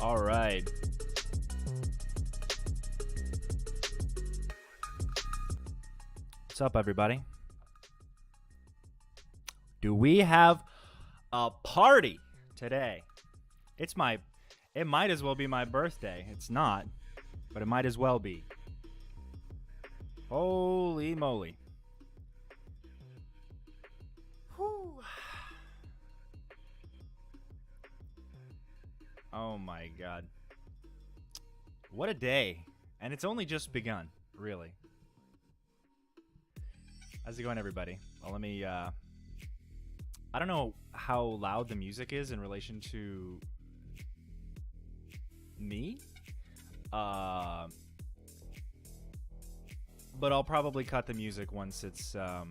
All right. What's up, everybody? Do we have a party today? It might as well be my birthday. It's not, but it might as well be. Holy moly. Whew. Oh my God. What a day. And it's only just begun, really. How's it going, everybody? Well, let me, I don't know how loud the music is in relation to me. But I'll probably cut the music once it's, I'll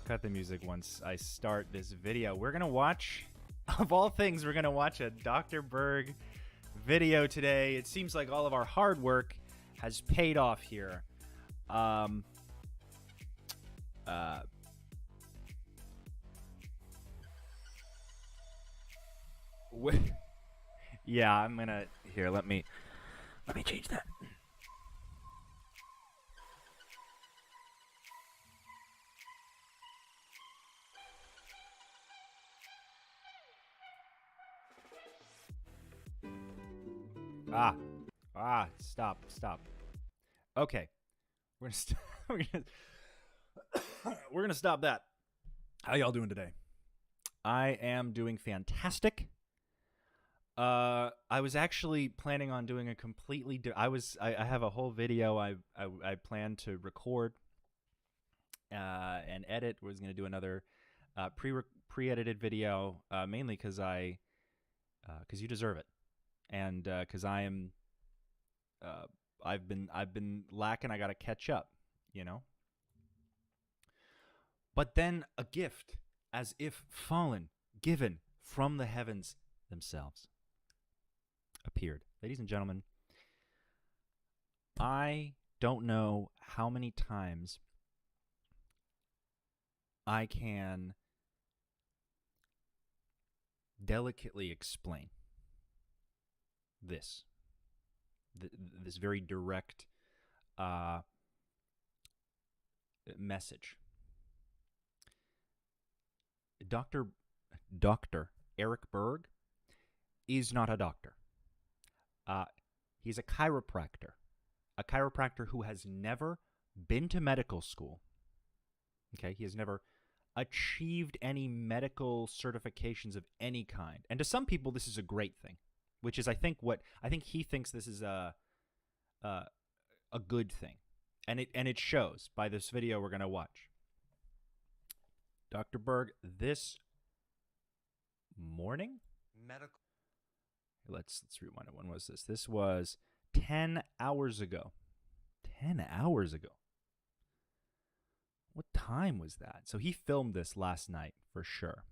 cut the music once I start this video. We're gonna watch, of all things, we're gonna watch a Dr. Berg video today. It seems like all of our hard work has paid off here. Yeah, I'm gonna, here, let me change that. Stop. Okay, we're gonna stop that. How y'all doing today? I am doing fantastic. I was actually planning on doing a completely. I have a whole video I plan to record and edit. Was gonna do another pre-edited video, mainly because you deserve it, and because I am. I've been lacking. I gotta catch up, you know. But then a gift, as if fallen, given from the heavens themselves, appeared. Ladies and gentlemen, I don't know how many times I can delicately explain this very direct message. Dr. Eric Berg is not a doctor. He's a chiropractor who has never been to medical school. Okay, he has never achieved any medical certifications of any kind. And to some people, this is a great thing, which is, I think he thinks this is a good thing, and it shows by this video we're gonna watch. Dr. Berg, this morning, medical. Let's rewind it. When was this? This was 10 hours ago. 10 hours ago. What time was that? So he filmed this last night for sure,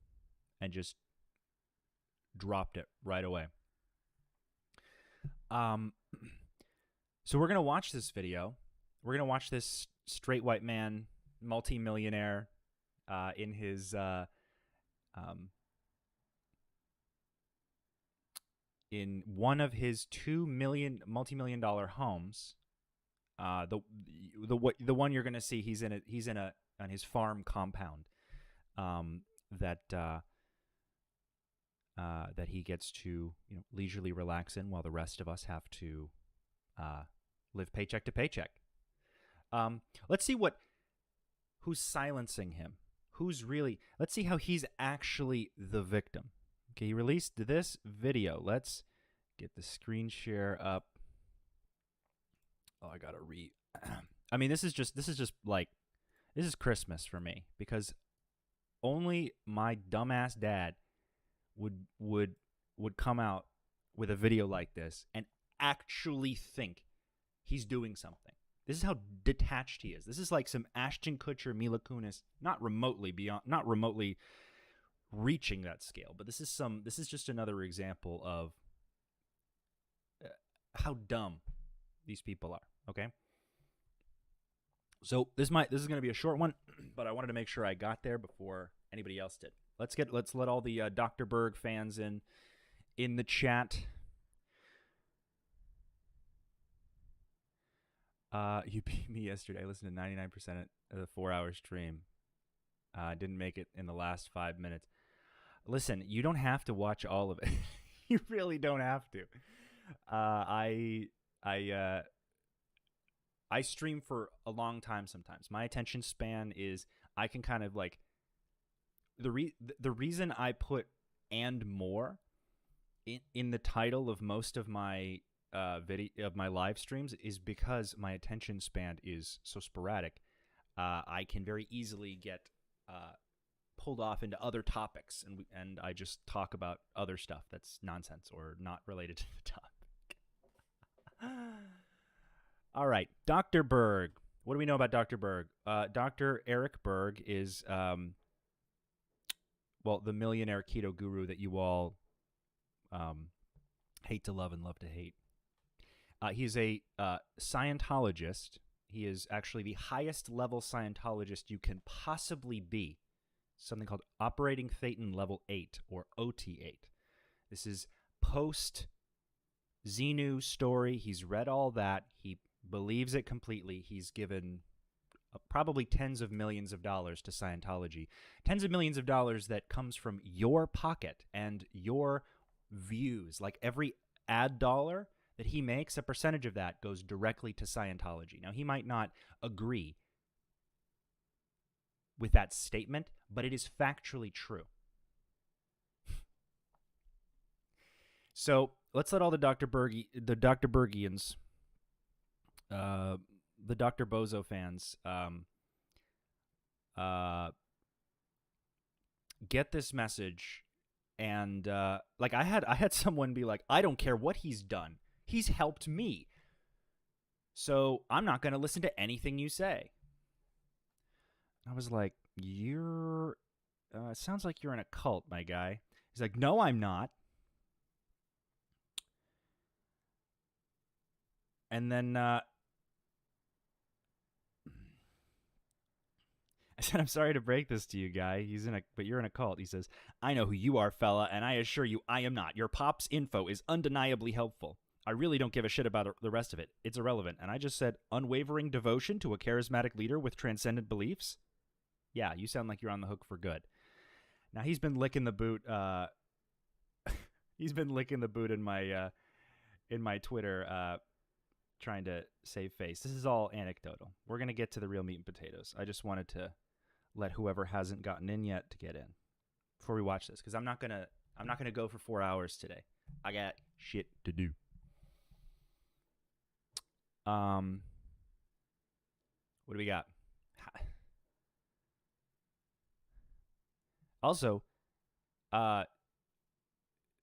and just dropped it right away. So we're gonna watch this video. We're gonna watch this straight white man, multi-millionaire, in his in one of his multi-million-dollar homes. The one you're gonna see, he's in on his farm compound, that he gets to leisurely relax in, while the rest of us have to live paycheck to paycheck. Let's see who's silencing him. Let's see how he's actually the victim. Okay, he released this video. Let's get the screen share up. Oh, I gotta I mean, this is Christmas for me, because only my dumbass dad would come out with a video like this and actually think he's doing something. This is how detached he is. This is like some Ashton Kutcher, Mila Kunis, not remotely reaching that scale, but this is just another example of how dumb these people are. Okay, so this is going to be a short one, but I wanted to make sure I got there before anybody else did. Let's let all the Dr. Berg fans in the chat. You beat me yesterday. I listened to 99% of the 4-hour stream. Didn't make it in the last 5 minutes. Listen, you don't have to watch all of it. You really don't have to. I stream for a long time sometimes. My attention span is, I can kind of like, the reason I put "and more" in the title of most of my my live streams is because my attention span is so sporadic. I can very easily get pulled off into other topics, and I just talk about other stuff that's nonsense or not related to the topic. All right, Dr. Berg. What do we know about Dr. Berg? Dr. Eric Berg is, the millionaire keto guru that you all hate to love and love to hate. He's a Scientologist. He is actually the highest level Scientologist you can possibly be. Something called Operating Thetan Level 8, or OT8. This is post-Xenu story. He's read all that. He believes it completely. He's given probably tens of millions of dollars to Scientology. Tens of millions of dollars that comes from your pocket and your views. Like every ad dollar that he makes, a percentage of that goes directly to Scientology. Now, he might not agree with that statement, but it is factually true. So let's let all the Dr. Bergians, the Dr. Bozo fans, get this message. And like I had someone be like, I don't care what he's done. He's helped me. So I'm not going to listen to anything you say. I was like, it sounds like you're in a cult, my guy. He's like, no, I'm not. And then I said, I'm sorry to break this to you, guy. But you're in a cult. He says, I know who you are, fella, and I assure you I am not. Your pop's info is undeniably helpful. I really don't give a shit about the rest of it. It's irrelevant. And I just said, unwavering devotion to a charismatic leader with transcendent beliefs? Yeah, you sound like you're on the hook for good. Now, he's been licking the boot. He's been licking the boot in my Twitter, trying to save face. This is all anecdotal. We're going to get to the real meat and potatoes. I just wanted to let whoever hasn't gotten in yet to get in before we watch this, because I'm not gonna go for 4 hours today. I got shit to do. What do we got? Also,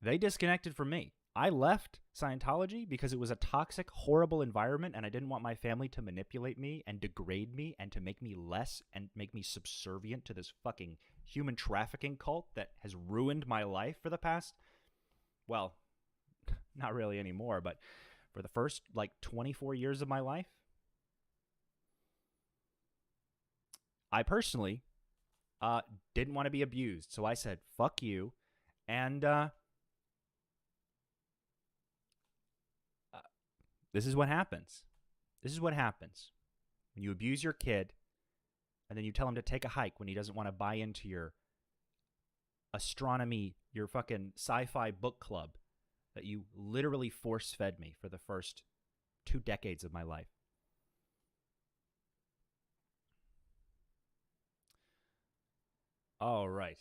they disconnected from me. I left Scientology because it was a toxic, horrible environment, and I didn't want my family to manipulate me and degrade me and to make me less and make me subservient to this fucking human trafficking cult that has ruined my life for the past, well, not really anymore, but for the first, 24 years of my life. I personally didn't want to be abused, so I said, fuck you, and this is what happens. This is what happens when you abuse your kid and then you tell him to take a hike when he doesn't want to buy into your astronomy, your fucking sci-fi book club that you literally force-fed me for the first 2 decades of my life. All right.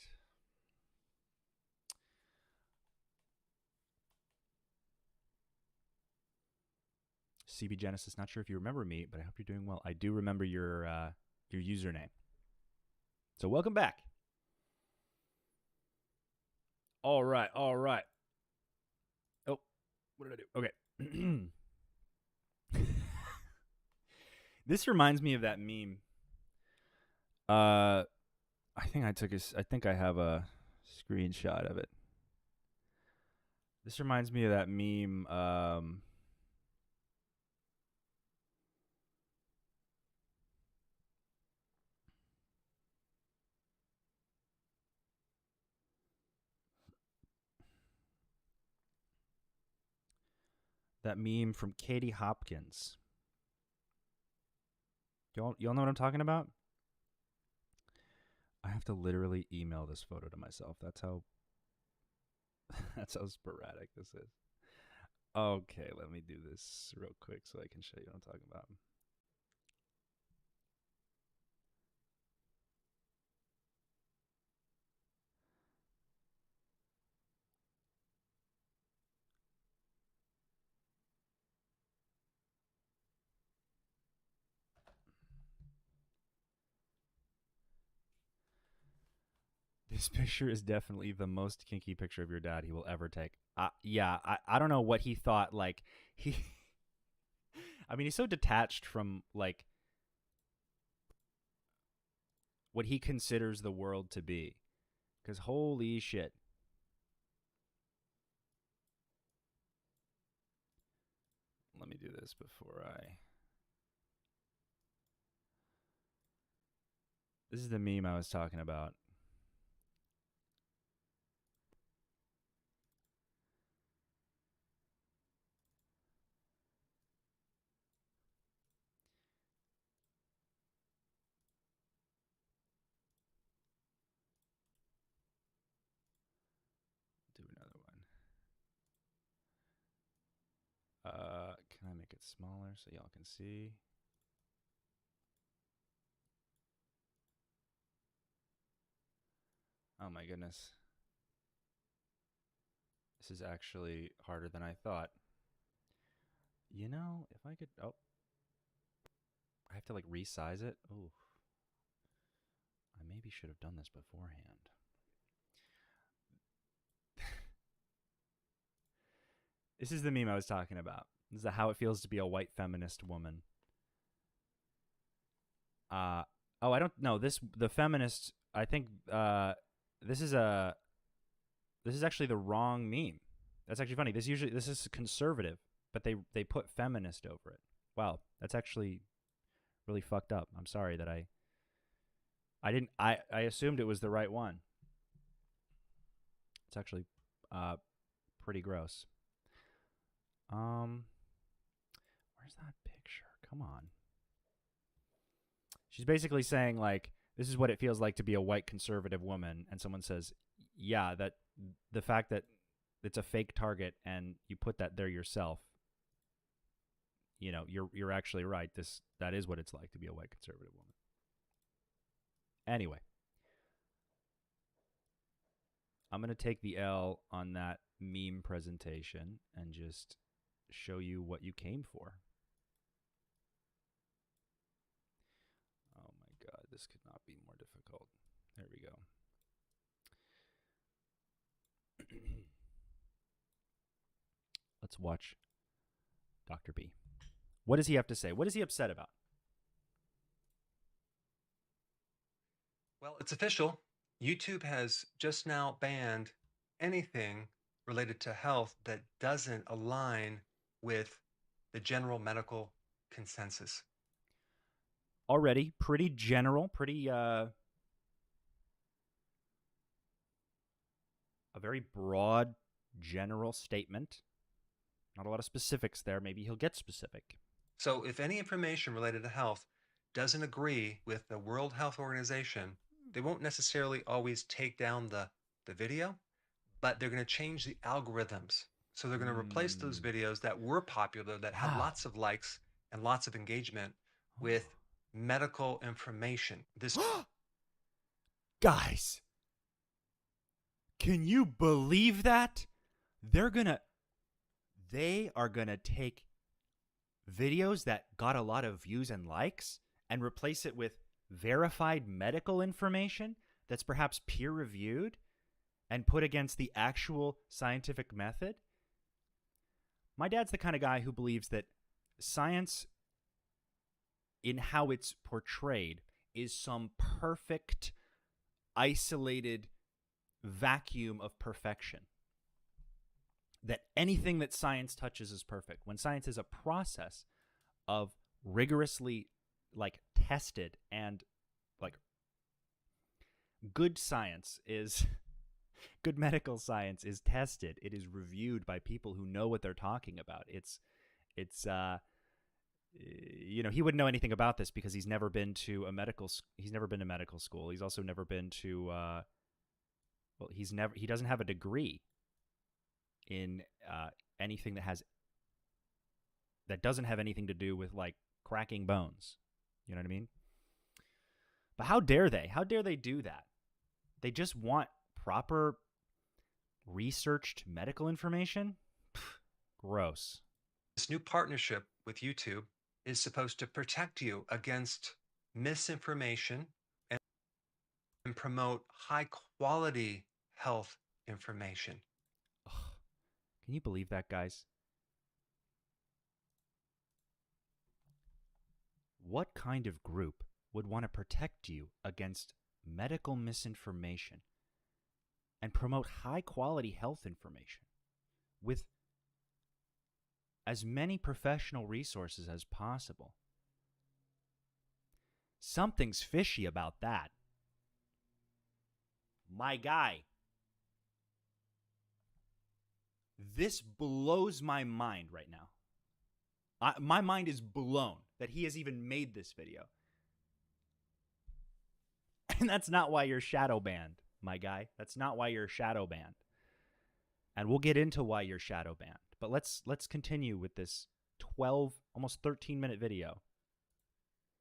CB Genesis, not sure if you remember me, but I hope you're doing well. I do remember your username. So welcome back. All right. Oh, what did I do? Okay. This reminds me of that meme. I think I have a screenshot of it. This reminds me of that meme. That meme from Katie Hopkins. Y'all know what I'm talking about? I have to literally email this photo to myself. That's how sporadic this is. Okay, let me do this real quick so I can show you what I'm talking about. This picture is definitely the most kinky picture of your dad he will ever take. I don't know what he thought. Like, he, I mean, he's so detached from, like, what he considers the world to be. Because holy shit. Let me do this before I. This is the meme I was talking about. Do another one. Can I make it smaller so y'all can see? Oh my goodness. This is actually harder than I thought. You know, if I could. Oh. I have to, like, resize it. Oh. I maybe should have done this beforehand. This is the meme I was talking about. This is how it feels to be a white feminist woman. Oh, I don't know. The feminist, I think this is actually the wrong meme. That's actually funny. This is conservative, but they put feminist over it. Wow, that's actually really fucked up. I'm sorry that I assumed it was the right one. It's actually pretty gross. Where's that picture? Come on. She's basically saying, like, this is what it feels like to be a white conservative woman, and someone says, yeah, that the fact that it's a fake target and you put that there yourself, you know, you're actually right. That is what it's like to be a white conservative woman. Anyway, I'm going to take the L on that meme presentation and just show you what you came for. Oh my God, this could not be more difficult. There we go. Let's watch Dr. B. What does he have to say? What is he upset about? Well, it's official. YouTube has just now banned anything related to health that doesn't align with the general medical consensus. Already pretty general, pretty a very broad general statement. Not a lot of specifics there. Maybe he'll get specific. So, if any information related to health doesn't agree with the World Health Organization, they won't necessarily always take down the video, but they're going to change the algorithms. So, they're going to replace those videos that were popular, that had Wow. lots of likes and lots of engagement, with medical information. This Guys, can you believe that? They are gonna take videos that got a lot of views and likes and replace it with verified medical information that's perhaps peer reviewed and put against the actual scientific method. My dad's the kind of guy who believes that science, in how it's portrayed, is some perfect, isolated vacuum of perfection. That anything that science touches is perfect, when science is a process of rigorously, like, tested, and, like, good medical science is tested. It is reviewed by people who know what they're talking about. It's It's he wouldn't know anything about this because he's never been to medical school. He's also never been to he doesn't have a degree in anything that doesn't have anything to do with like cracking bones. You know what I mean? But how dare they? How dare they do that? They just want proper researched medical information? Pfft, gross. This new partnership with YouTube is supposed to protect you against misinformation and promote high quality health information. Ugh. Can you believe that, guys? What kind of group would want to protect you against medical misinformation and promote high-quality health information with as many professional resources as possible? Something's fishy about that. My guy, this blows my mind right now. My mind is blown that he has even made this video. And that's not why you're shadow banned, my guy. That's not why you're shadow banned. And we'll get into why you're shadow banned. But let's continue with this 12, almost 13-minute video.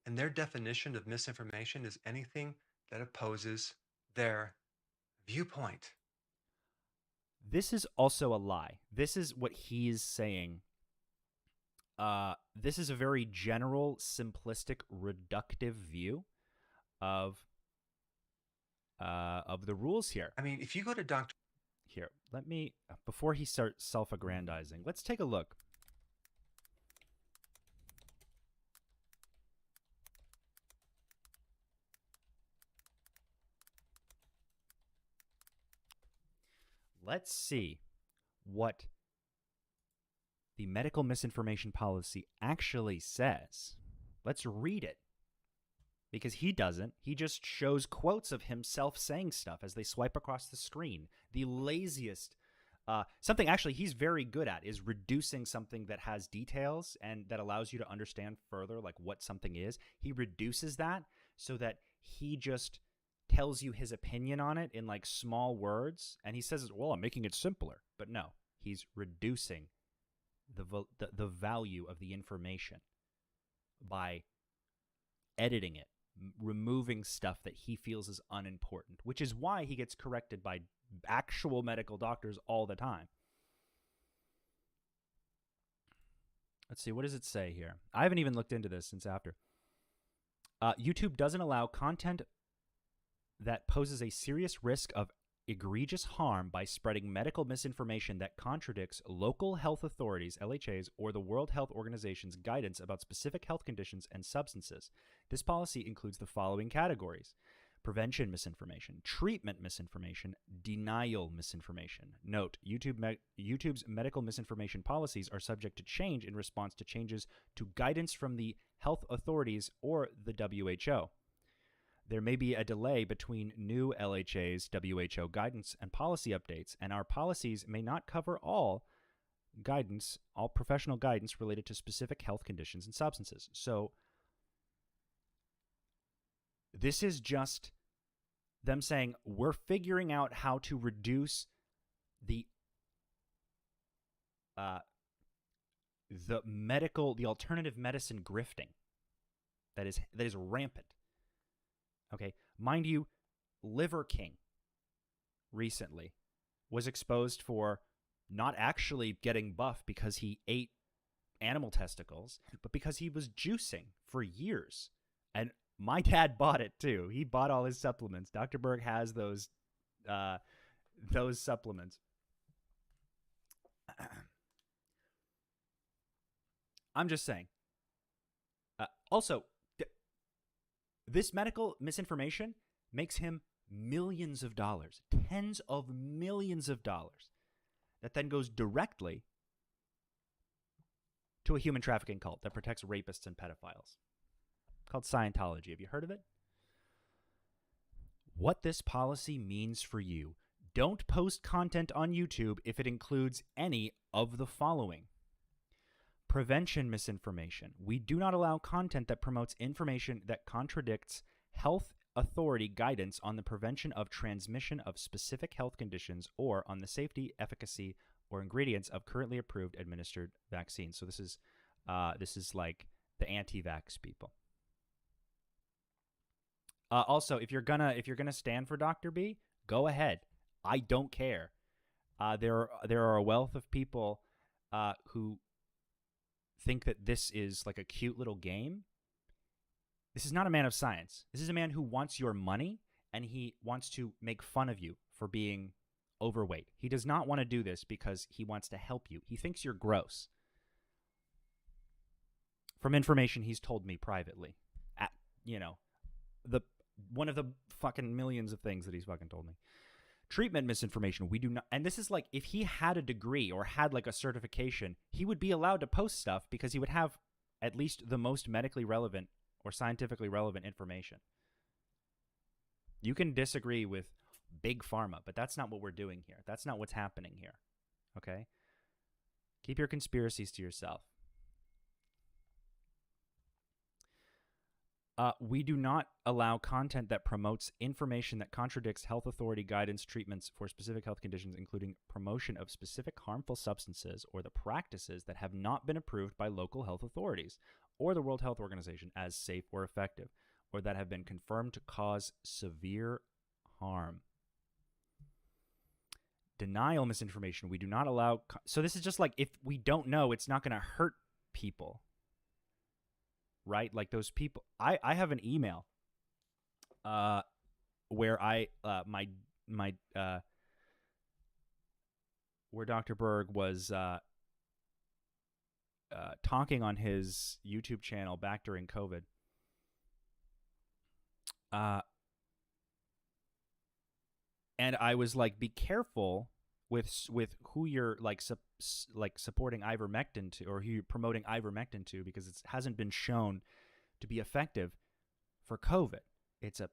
And their definition of misinformation is anything that opposes their viewpoint. This is also a lie. This is what he's saying. This is a very general, simplistic, reductive view of the rules here. I mean, if you go to Dr. Here, let me, before he starts self-aggrandizing, let's take a look. Let's see what the medical misinformation policy actually says. Let's read it. Because he doesn't. He just shows quotes of himself saying stuff as they swipe across the screen. The laziest. Something actually he's very good at is reducing something that has details and that allows you to understand further like what something is. He reduces that so that he just tells you his opinion on it in like small words. And he says, well, I'm making it simpler. But no, he's reducing the value of the information by editing it, removing stuff that he feels is unimportant, which is why he gets corrected by actual medical doctors all the time. Let's see, what does it say here? I haven't even looked into this since after. YouTube doesn't allow content that poses a serious risk of egregious harm by spreading medical misinformation that contradicts local health authorities, LHAs, or the World Health Organization's guidance about specific health conditions and substances. This policy includes the following categories: prevention misinformation, treatment misinformation, denial misinformation. Note, YouTube's medical misinformation policies are subject to change in response to changes to guidance from the health authorities or the WHO. There may be a delay between new LHA's WHO guidance and policy updates, and our policies may not cover all professional guidance related to specific health conditions and substances. So this is just them saying, we're figuring out how to reduce the alternative medicine grifting that is rampant. Okay, mind you, Liver King recently was exposed for not actually getting buff because he ate animal testicles, but because he was juicing for years. And my dad bought it too. He bought all his supplements. Dr. Berg has those supplements. I'm just saying. Also, this medical misinformation makes him millions of dollars, tens of millions of dollars, that then goes directly to a human trafficking cult that protects rapists and pedophiles called Scientology. Have you heard of it? What this policy means for you: don't post content on YouTube if it includes any of the following: Prevention misinformation. We do not allow content that promotes information that contradicts health authority guidance on the prevention of transmission of specific health conditions or on the safety, efficacy, or ingredients of currently approved administered vaccines. So this is like the anti-vax people. Also, if you're gonna stand for Dr. B, go ahead. I don't care. There are a wealth of people who think that this is like a cute little game. This is not a man of science. This is a man who wants your money, and he wants to make fun of you for being overweight. He does not want to do this because he wants to help you. He thinks you're gross. From information he's told me privately. One of the fucking millions of things that he's fucking told me. Treatment misinformation. We do not, and this is like, if he had a degree or had like a certification, he would be allowed to post stuff because he would have at least the most medically relevant or scientifically relevant information. You can disagree with big pharma, but that's not what we're doing here. That's not what's happening here. Okay? Keep your conspiracies to yourself. We do not allow content that promotes information that contradicts health authority guidance treatments for specific health conditions, including promotion of specific harmful substances or the practices that have not been approved by local health authorities or the World Health Organization as safe or effective, or that have been confirmed to cause severe harm. Denial misinformation. We do not allow... So this is just like, if we don't know, it's not going to hurt people. Right? Like those people. I have an email where where Dr. Berg was talking on his YouTube channel back during COVID. And I was like, be careful with who you're like supporting ivermectin to, or who you're promoting ivermectin to, because it hasn't been shown to be effective for COVID. It's an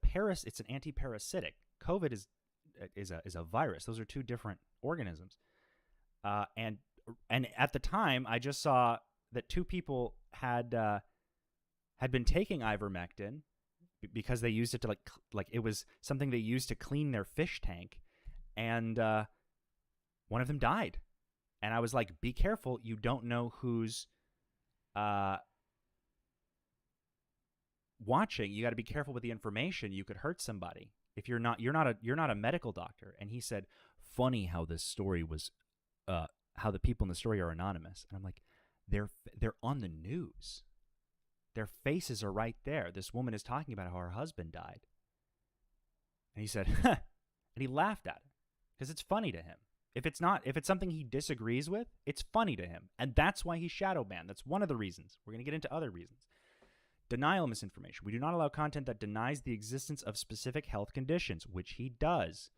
anti-parasitic. COVID is a virus. Those are two different organisms. And at the time, I just saw that two people had been taking ivermectin because they used it to like it was something they used to clean their fish tank, and one of them died. And I was like, be careful. You don't know who's watching. You got to be careful with the information. You could hurt somebody if you're not a medical doctor. And he said, funny how this story was, how the people in the story are anonymous. And I'm like, they're on the news. Their faces are right there. This woman is talking about how her husband died. And he said, huh, and he laughed at it because it's funny to him. If it's something he disagrees with, it's funny to him. And that's why he's shadow banned. That's one of the reasons. We're going to get into other reasons. Denial misinformation. We do not allow content that denies the existence of specific health conditions, which he does.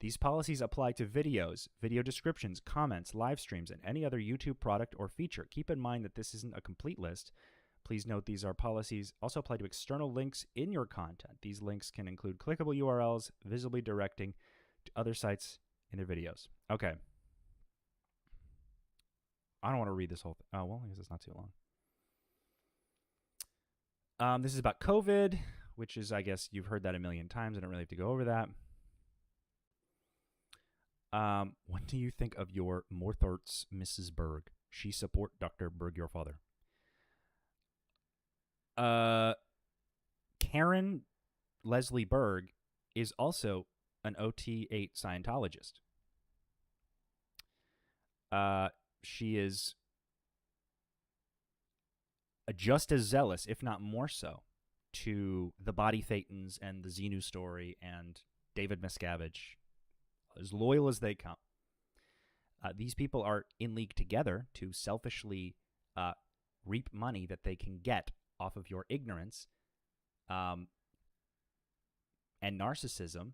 These policies apply to videos, video descriptions, comments, live streams, and any other YouTube product or feature. Keep in mind that this isn't a complete list. Please note these are policies also apply to external links in your content. These links can include clickable URLs, visibly directing to other sites in their videos. Okay. I don't want to read this whole thing. Oh, well, I guess it's not too long. This is about COVID, which is, I guess, you've heard that a million times. I don't really have to go over that. What do you think of your Morthorts, Mrs. Berg? She support Dr. Berg, your father. Karen Leslie Berg is also an OT8 Scientologist. She is just as zealous, if not more so, to the Body Thetans and the Xenu story and David Miscavige. As loyal as they come. These people are in league together to selfishly reap money that they can get off of your ignorance and narcissism,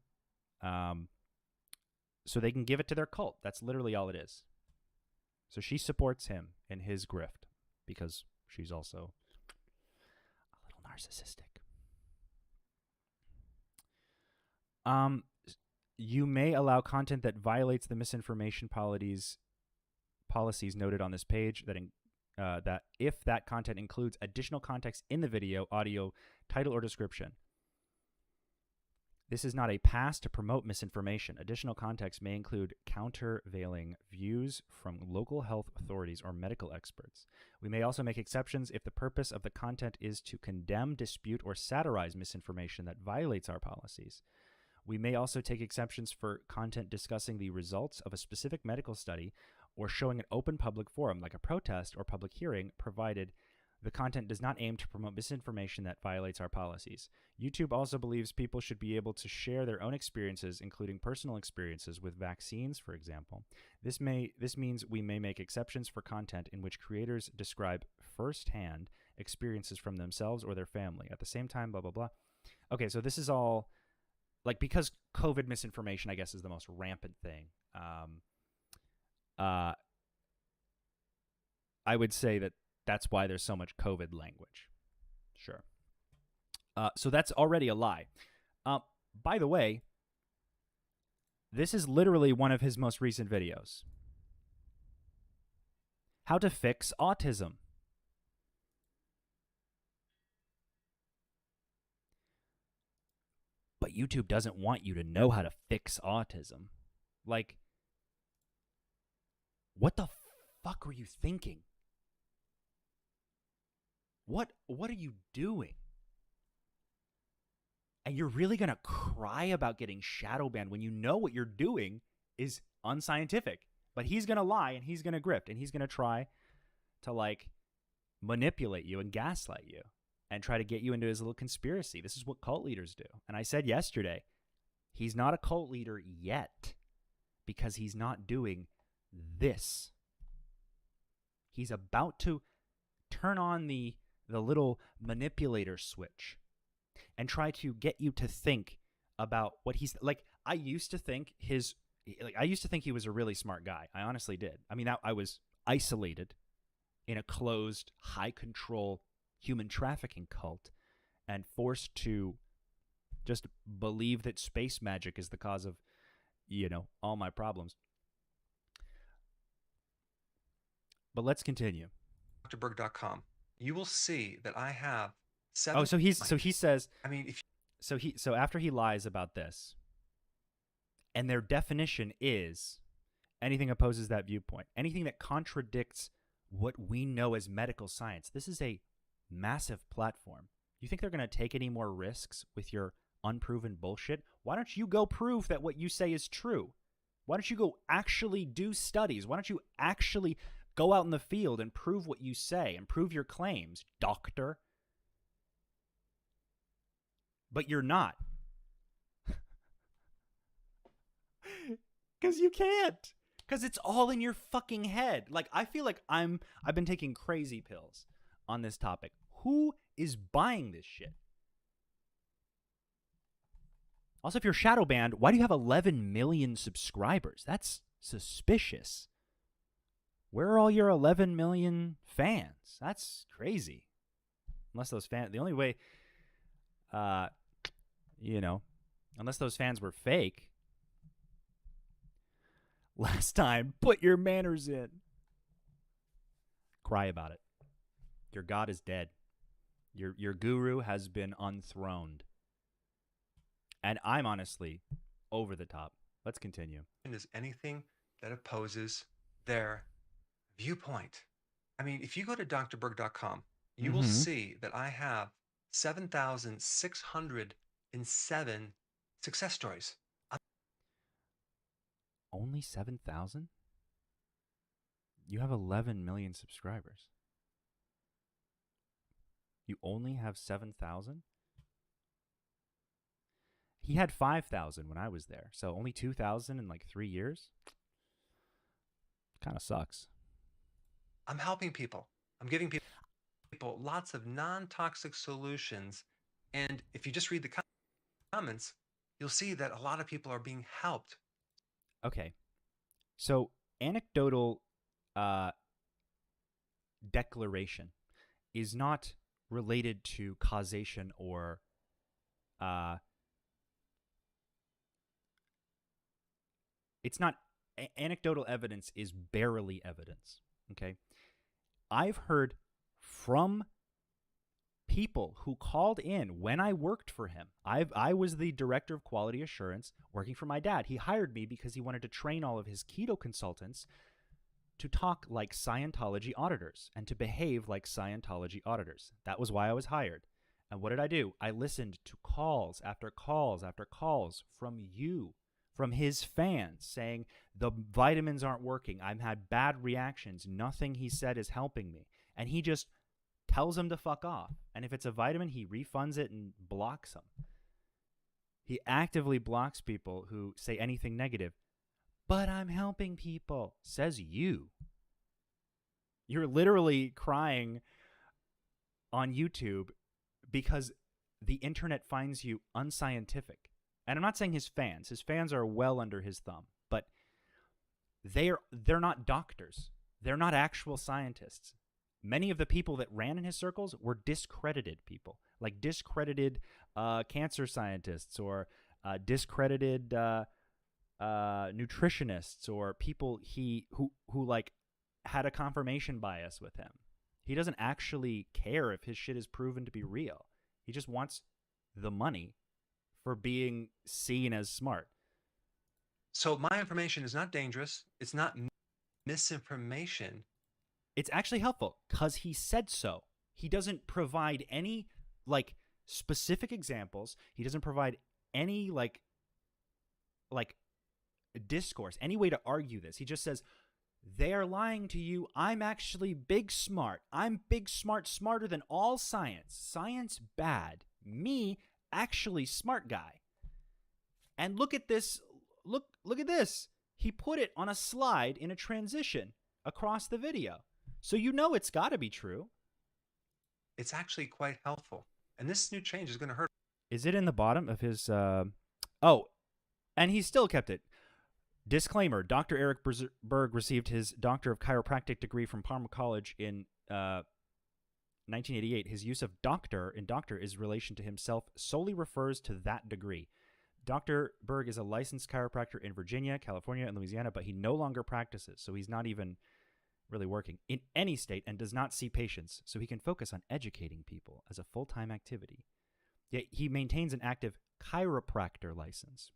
so they can give it to their cult. That's literally all it is. So she supports him in his grift because she's also a little narcissistic. You may allow content that violates the misinformation policies noted on this page that that if that content includes additional context in the video, audio, title, or description. This is not a pass to promote misinformation. Additional context may include countervailing views from local health authorities or medical experts. We may also make exceptions if the purpose of the content is to condemn, dispute, or satirize misinformation that violates our policies. We may also take exceptions for content discussing the results of a specific medical study or showing an open public forum, like a protest or public hearing, provided the content does not aim to promote misinformation that violates our policies. YouTube also believes people should be able to share their own experiences, including personal experiences with vaccines, for example. This means we may make exceptions for content in which creators describe firsthand experiences from themselves or their family. At the same time, blah, blah, blah. Okay, so this is all, like, because COVID misinformation, I guess, is the most rampant thing. I would say that that's why there's so much COVID language. Sure. So that's already a lie. By the way, this is literally one of his most recent videos. How to fix autism. But YouTube doesn't want you to know how to fix autism. Like, what the fuck were you thinking? What are you doing? And you're really going to cry about getting shadow banned when you know what you're doing is unscientific. But he's going to lie and he's going to grift and he's going to try to, like, manipulate you and gaslight you and try to get you into his little conspiracy. This is what cult leaders do. And I said yesterday, he's not a cult leader yet because he's not doing this. He's about to turn on the little manipulator switch and try to get you to think about what he's like. I used to think he was a really smart guy. I honestly did. I mean, I was isolated in a closed, high control human trafficking cult and forced to just believe that space magic is the cause of, all my problems. But let's continue. drberg.com. You will see that I have 7. Oh, so he says. I mean, so after he lies about this, and their definition is anything opposes that viewpoint, anything that contradicts what we know as medical science. This is a massive platform. You think they're going to take any more risks with your unproven bullshit? Why don't you go prove that what you say is true? Why don't you go actually do studies? Why don't you actually go out in the field and prove what you say and prove your claims, doctor? But you're not. Because you can't. Because it's all in your fucking head. Like, I feel like I've been taking crazy pills on this topic. Who is buying this shit? Also, if you're shadow banned, why do you have 11 million subscribers? That's suspicious. Where are all your 11 million fans? That's crazy. Unless those fans, the only way, unless those fans were fake. Last time, put your manners in. Cry about it. Your God is dead. Your guru has been unthroned. And I'm honestly over the top. Let's continue. Is anything that opposes their viewpoint. I mean, if you go to drberg.com, you will see that I have 7,607 success stories. Only 7,000? You have 11 million subscribers. You only have 7,000? He had 5,000 when I was there, so only 2,000 in like 3 years? Kind of sucks. I'm helping people. I'm giving people lots of non-toxic solutions. And if you just read the comments, you'll see that a lot of people are being helped. Okay. So anecdotal declaration is not related to causation or it's not anecdotal evidence is barely evidence. Okay. I've heard from people who called in when I worked for him. I was the director of quality assurance working for my dad. He hired me because he wanted to train all of his keto consultants to talk like Scientology auditors and to behave like Scientology auditors. That was why I was hired. And what did I do? I listened to calls after calls after calls from you, from his fans saying the vitamins aren't working. I've had bad reactions. Nothing he said is helping me. And he just tells them to fuck off. And if it's a vitamin, he refunds it and blocks them. He actively blocks people who say anything negative. But I'm helping people, says you. You're literally crying on YouTube because the internet finds you unscientific. And I'm not saying his fans are well under his thumb, but they're not doctors. They're not actual scientists. Many of the people that ran in his circles were discredited people, like discredited cancer scientists or discredited nutritionists or people who like had a confirmation bias with him. He doesn't actually care if his shit is proven to be real. He just wants the money for being seen as smart. So my information is not dangerous. It's not misinformation. It's actually helpful because he said so. He doesn't provide any like specific examples. He doesn't provide any like discourse, any way to argue this. He just says, they are lying to you. I'm actually big smart. I'm big smart, smarter than all science. Science bad. Me, actually smart guy. And look at this. Look at this. He put it on a slide in a transition across the video. So you know it's got to be true. It's actually quite helpful. And this new change is going to hurt. Is it in the bottom of his... Oh, and he still kept it. Disclaimer, Dr. Eric Berg received his Doctor of Chiropractic degree from Palmer College in 1988. His use of doctor in doctor is relation to himself solely refers to that degree. Dr. Berg is a licensed chiropractor in Virginia, California, and Louisiana, but he no longer practices, so he's not even really working in any state and does not see patients, so he can focus on educating people as a full-time activity. Yet he maintains an active chiropractor license.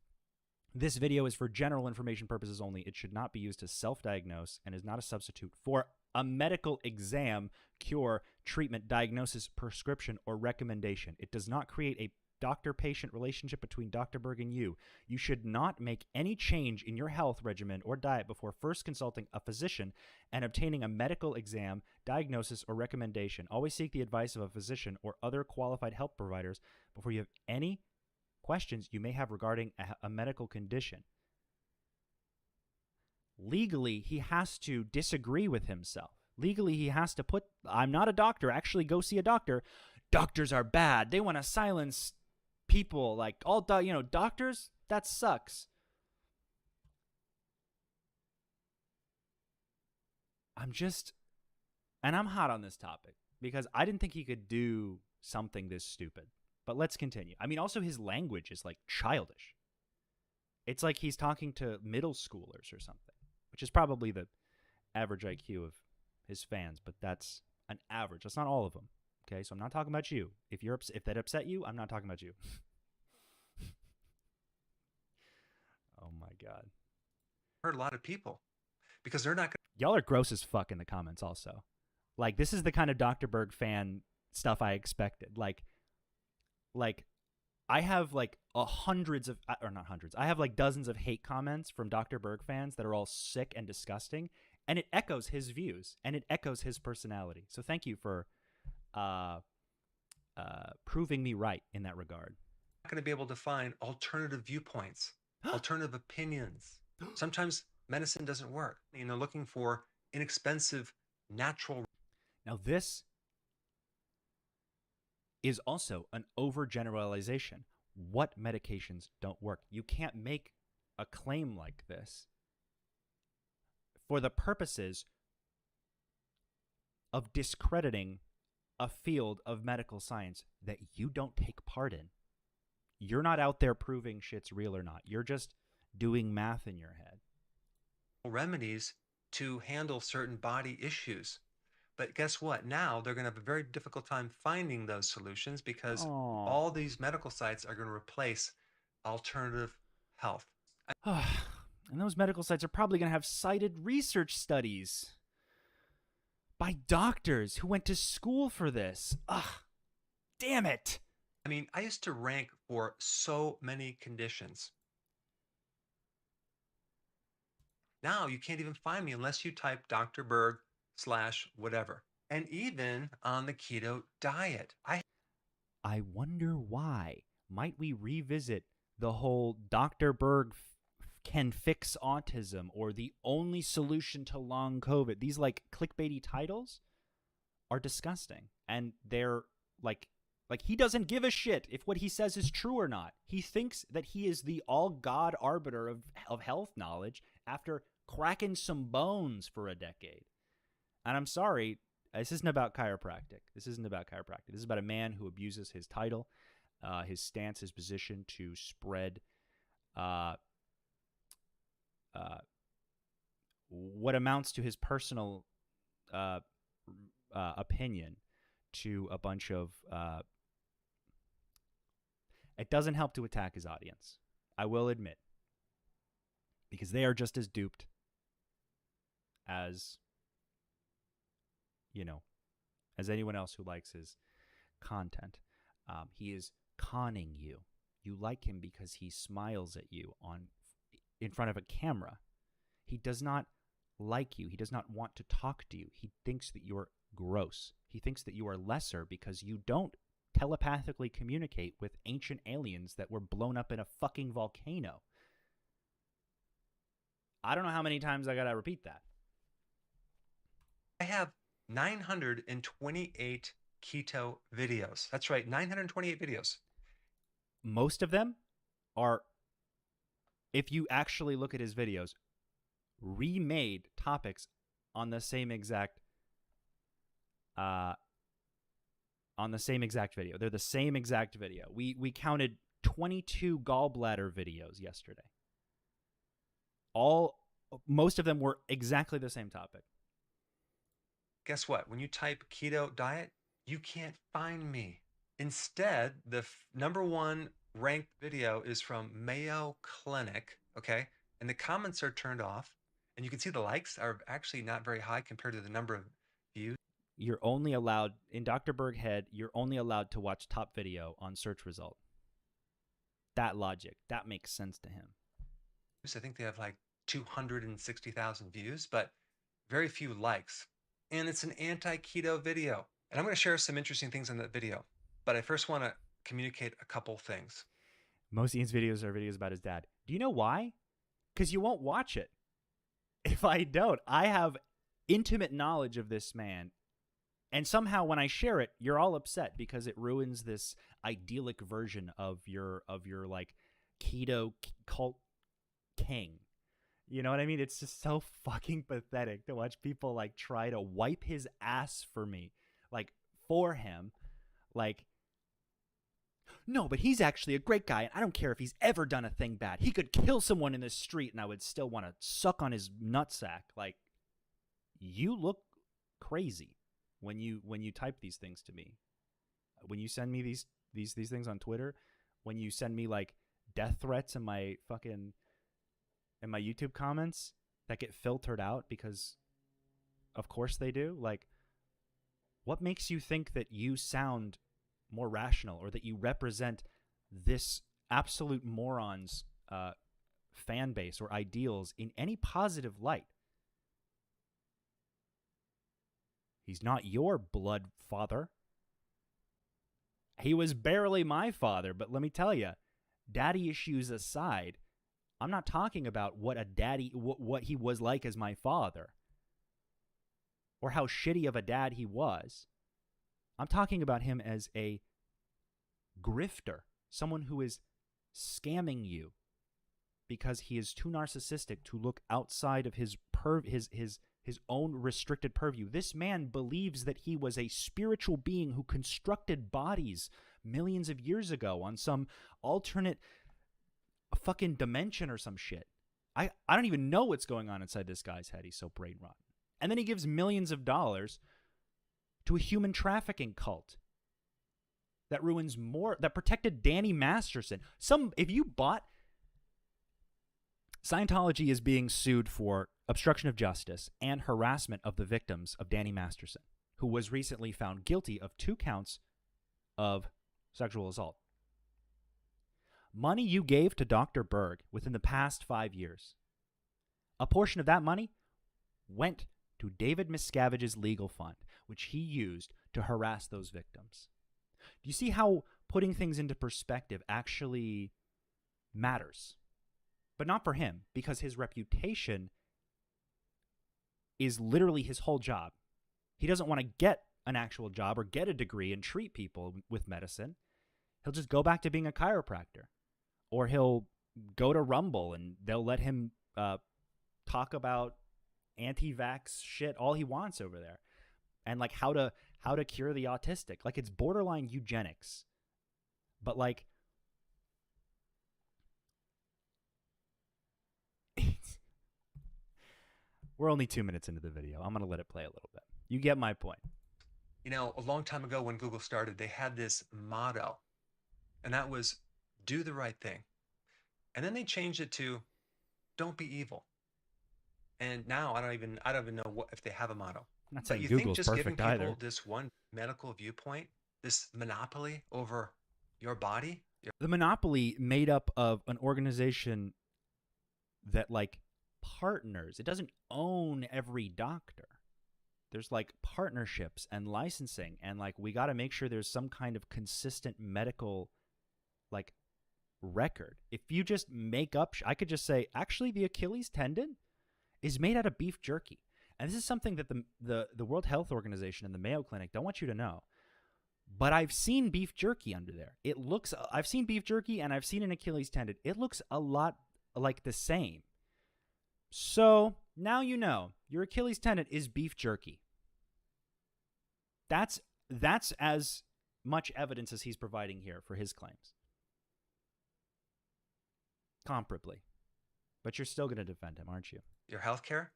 This video is for general information purposes only. It should not be used to self-diagnose and is not a substitute for a medical exam, cure, treatment, diagnosis, prescription, or recommendation. It does not create a doctor-patient relationship between Dr. Berg and you. You should not make any change in your health regimen or diet before first consulting a physician and obtaining a medical exam, diagnosis, or recommendation. Always seek the advice of a physician or other qualified health providers before you have any questions you may have regarding a medical condition. Legally, he has to disagree with himself. Legally, he has to put, I'm not a doctor, actually go see a doctor. Doctors are bad. They want to silence people. Like, all doctors, that sucks. And I'm hot on this topic because I didn't think he could do something this stupid. But let's continue. I mean, also his language is like childish. It's like he's talking to middle schoolers or something, which is probably the average IQ of his fans, but that's an average. That's not all of them. Okay, so I'm not talking about you. If that upset you, I'm not talking about you. Oh my God. Hurt a lot of people because they're not going to. Y'all are gross as fuck in the comments also. Like, this is the kind of Dr. Berg fan stuff I expected. Like I have like hundreds of, or not hundreds, I have like dozens of hate comments from Dr. Berg fans that are all sick and disgusting, and it echoes his views and it echoes his personality. So thank you for proving me right in that regard. Not going to be able to find alternative viewpoints, alternative opinions. Sometimes medicine doesn't work. They're looking for inexpensive, natural. Now this is also an overgeneralization. What medications don't work? You can't make a claim like this for the purposes of discrediting a field of medical science that you don't take part in. You're not out there proving shit's real or not. You're just doing math in your head. Remedies to handle certain body issues. But guess what? Now they're going to have a very difficult time finding those solutions because Oh. all these medical sites are going to replace alternative health. And those medical sites are probably going to have cited research studies by doctors who went to school for this. Ugh, damn it. I mean, I used to rank for so many conditions. Now you can't even find me unless you type Dr. Berg / whatever. And even on the keto diet. I wonder why. Might we revisit the whole Dr. Berg can fix autism or the only solution to long COVID? These like clickbaity titles are disgusting. And they're like he doesn't give a shit if what he says is true or not. He thinks that he is the all God arbiter of health knowledge after cracking some bones for a decade. And I'm sorry, this isn't about chiropractic. This is about a man who abuses his title, his stance, his position to spread what amounts to his personal opinion to a bunch of... It doesn't help to attack his audience, I will admit, because they are just as duped as, as anyone else who likes his content. He is conning you. You like him because he smiles at you in front of a camera. He does not like you. He does not want to talk to you. He thinks that you're gross. He thinks that you are lesser because you don't telepathically communicate with ancient aliens that were blown up in a fucking volcano. I don't know how many times I gotta repeat that. I have 928 keto videos. That's right, 928 videos. Most of them are, if you actually look at his videos, remade topics on the same exact video. They're the same exact video. We counted 22 gallbladder videos yesterday. Most of them were exactly the same topic. Guess what? When you type keto diet, you can't find me. Instead, the number one ranked video is from Mayo Clinic, okay? And the comments are turned off. And you can see the likes are actually not very high compared to the number of views. You're only allowed, in Dr. Berg head, you're only allowed to watch top video on search result. That logic, that makes sense to him. I think they have like 260,000 views, but very few likes. And it's an anti-keto video. And I'm going to share some interesting things in that video. But I first want to communicate a couple things. Most of Ian's videos are videos about his dad. Do you know why? Because you won't watch it. If I don't, I have intimate knowledge of this man. And somehow when I share it, you're all upset because it ruins this idyllic version of your like keto cult king. You know what I mean? It's just so fucking pathetic to watch people like try to wipe his ass for me, like for him. Like, no, but he's actually a great guy, and I don't care if he's ever done a thing bad. He could kill someone in the street, and I would still want to suck on his nutsack. Like, you look crazy when you type these things to me. When you send me these things on Twitter, when you send me like death threats in my YouTube comments that get filtered out because of course they do. Like, what makes you think that you sound more rational or that you represent this absolute moron's fan base or ideals in any positive light? He's not your blood father. He was barely my father, but let me tell you, daddy issues aside, I'm not talking about what he was like as my father or how shitty of a dad he was. I'm talking about him as a grifter, someone who is scamming you because he is too narcissistic to look outside of his own restricted purview. This man believes that he was a spiritual being who constructed bodies millions of years ago on some alternate fucking dimension or some shit. I don't even know what's going on inside this guy's head. He's so brain rotten. And then he gives millions of dollars to a human trafficking cult that that protected Danny Masterson. If you bought, Scientology is being sued for obstruction of justice and harassment of the victims of Danny Masterson, who was recently found guilty of 2 counts of sexual assault. Money you gave to Dr. Berg within the past 5 years, a portion of that money went to David Miscavige's legal fund, which he used to harass those victims. Do you see how putting things into perspective actually matters? But not for him, because his reputation is literally his whole job. He doesn't want to get an actual job or get a degree and treat people with medicine. He'll just go back to being a chiropractor. Or he'll go to Rumble and they'll let him talk about anti-vax shit all he wants over there. And like how to cure the autistic. Like it's borderline eugenics. But like we're only 2 minutes into the video. I'm going to let it play a little bit. You get my point. You know, a long time ago when Google started, they had this motto, and that was do the right thing. And then they changed it to don't be evil. And now I don't even know if they have a motto. I'm not But saying you Google's think just giving perfect people either. this one medical viewpoint, this monopoly over your body? The monopoly made up of an organization that like partners. It doesn't own every doctor. There's like partnerships and licensing, and like we got to make sure there's some kind of consistent medical like record. If you just make up, I could just say, actually, the Achilles tendon is made out of beef jerky. And this is something that the World Health Organization and the Mayo Clinic don't want you to know. But I've seen beef jerky under there. I've seen beef jerky and I've seen an Achilles tendon. It looks a lot like the same. So now you know your Achilles tendon is beef jerky. That's as much evidence as he's providing here for his claims. Comparably. But you're still going to defend him, aren't you? Your healthcare?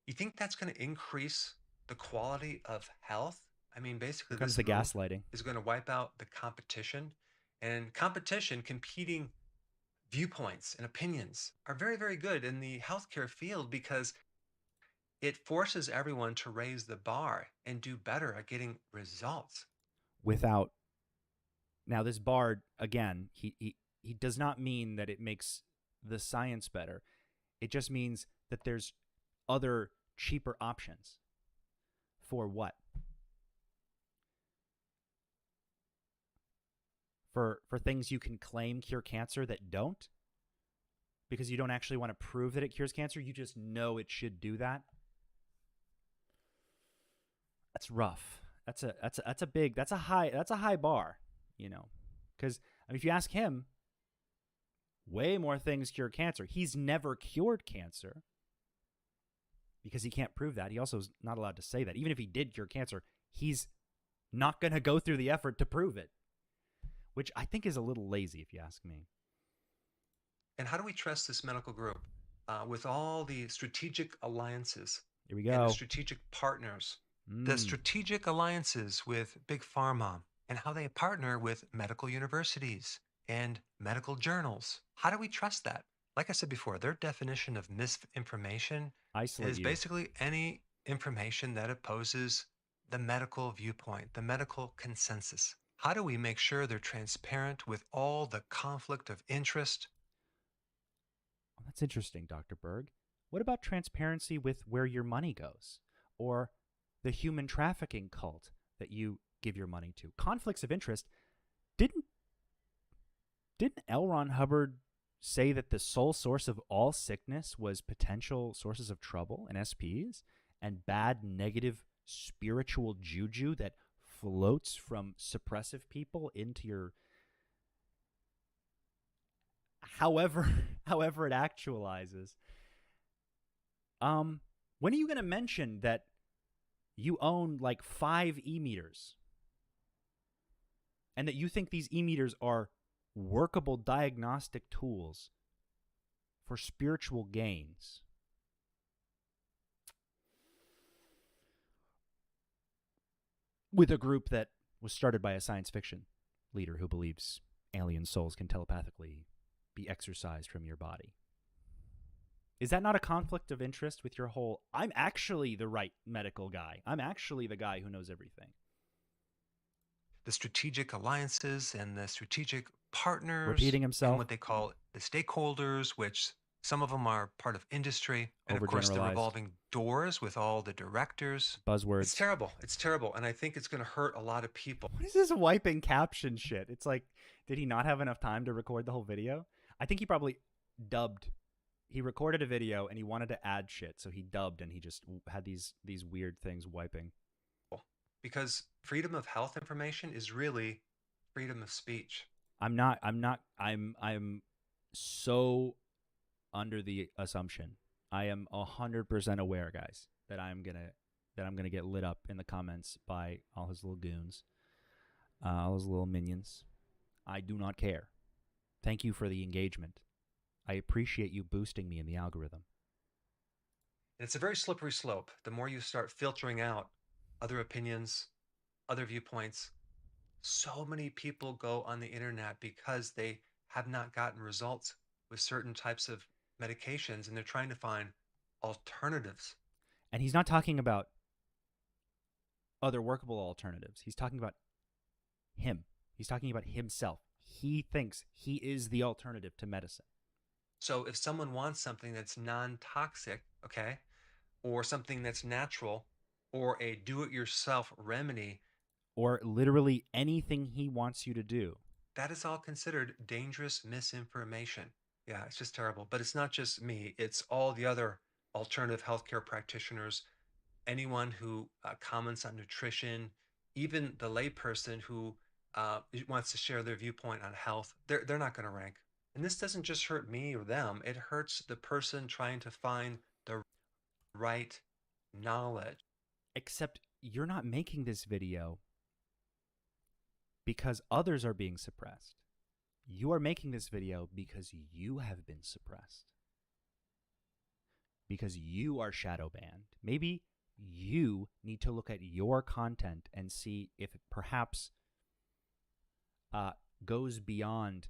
You think that's going to increase the quality of health? I mean, basically, Here comes this the move gaslighting. is going to wipe out the competition. And competition, competing viewpoints and opinions are very, very good in the healthcare field because it forces everyone to raise the bar and do better at getting results. Now this bar, again, he does not mean that it makes the science better. It just means that there's other cheaper options. For what? For things you can claim cure cancer that don't? Because you don't actually want to prove that it cures cancer, you just know it should do that. That's rough. That's a high bar, you know. Because I mean, if you ask him, way more things cure cancer. He's never cured cancer because he can't prove that. He also is not allowed to say that. Even if he did cure cancer, he's not going to go through the effort to prove it, which I think is a little lazy if you ask me. And how do we trust this medical group with all the strategic alliances? Here we go. And the strategic partners, the strategic alliances with Big Pharma, and how they partner with medical universities and medical journals. How do we trust that? Like I said before, their definition of misinformation is basically any information that opposes the medical viewpoint, the medical consensus. How do we make sure they're transparent with all the conflict of interest? Well, that's interesting, Dr. Berg. What about transparency with where your money goes? Or the human trafficking cult that you give your money to? Conflicts of interest. Didn't L. Ron Hubbard say that the sole source of all sickness was potential sources of trouble and SPs and bad negative spiritual juju that floats from suppressive people into your however it actualizes. When are you going to mention that you own like 5 e-meters and that you think these e-meters are workable diagnostic tools for spiritual gains? with a group that was started by a science fiction leader who believes alien souls can telepathically be exorcised from your body. Is that not a conflict of interest with your whole, I'm actually the right medical guy. I'm actually the guy who knows everything. The strategic alliances and the strategic partners Repeating and himself. what they call the stakeholders, which some of them are part of industry. And of course, the Overgeneralized. revolving doors with all the directors. Buzzwords. It's terrible. It's terrible. And I think it's going to hurt a lot of people. What is this wiping caption shit? It's like, did he not have enough time to record the whole video? I think he probably dubbed. He recorded a video and he wanted to add shit, so he dubbed and he just had these weird things wiping. Because freedom of health information is really freedom of speech. I'm so under the assumption. I am 100% aware, guys, that I'm gonna get lit up in the comments by all his little goons, all his little minions. I do not care. Thank you for the engagement. I appreciate you boosting me in the algorithm. And it's a very slippery slope. The more you start filtering out other opinions, other viewpoints, so many people go on the internet because they have not gotten results with certain types of medications and they're trying to find alternatives. And he's not talking about other workable alternatives. He's talking about him. He's talking about himself. He thinks he is the alternative to medicine. So if someone wants something that's non-toxic, okay, or something that's natural, or a do-it-yourself remedy, or literally anything he wants you to do, that is all considered dangerous misinformation. Yeah, it's just terrible. But it's not just me. It's all the other alternative healthcare practitioners, anyone who comments on nutrition, even the layperson who wants to share their viewpoint on health. They're not going to rank. And this doesn't just hurt me or them. It hurts the person trying to find the right knowledge. Except you're not making this video because others are being suppressed. You are making this video because you have been suppressed. Because you are shadow banned. Maybe you need to look at your content and see if it perhaps goes beyond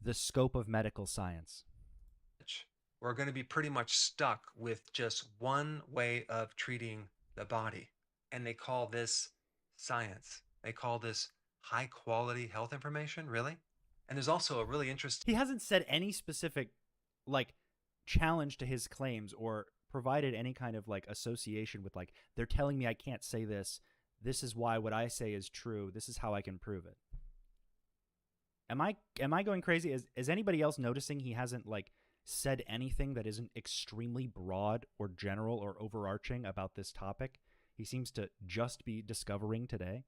the scope of medical science. We're going to be pretty much stuck with just one way of treating the body. And they call this science. They call this high quality health information, really? And there's also a really interesting... He hasn't said any specific, challenge to his claims or provided any kind of, association with, they're telling me I can't say this. This is why what I say is true. This is how I can prove it. Am I going crazy? Is anybody else noticing he hasn't, said anything that isn't extremely broad or general or overarching about this topic? He seems to just be discovering today.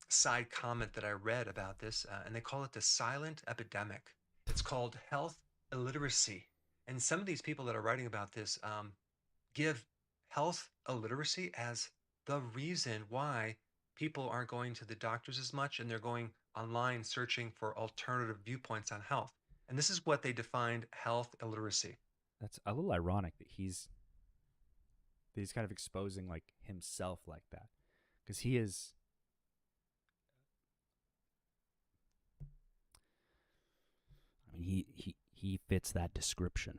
Side comment that I read about this, and they call it the silent epidemic. It's called health illiteracy. And some of these people that are writing about this give health illiteracy as the reason why people aren't going to the doctors as much and they're going online searching for alternative viewpoints on health. And this is what they defined health illiteracy. That's a little ironic that he's kind of exposing himself like that, because he is. I mean, he fits that description.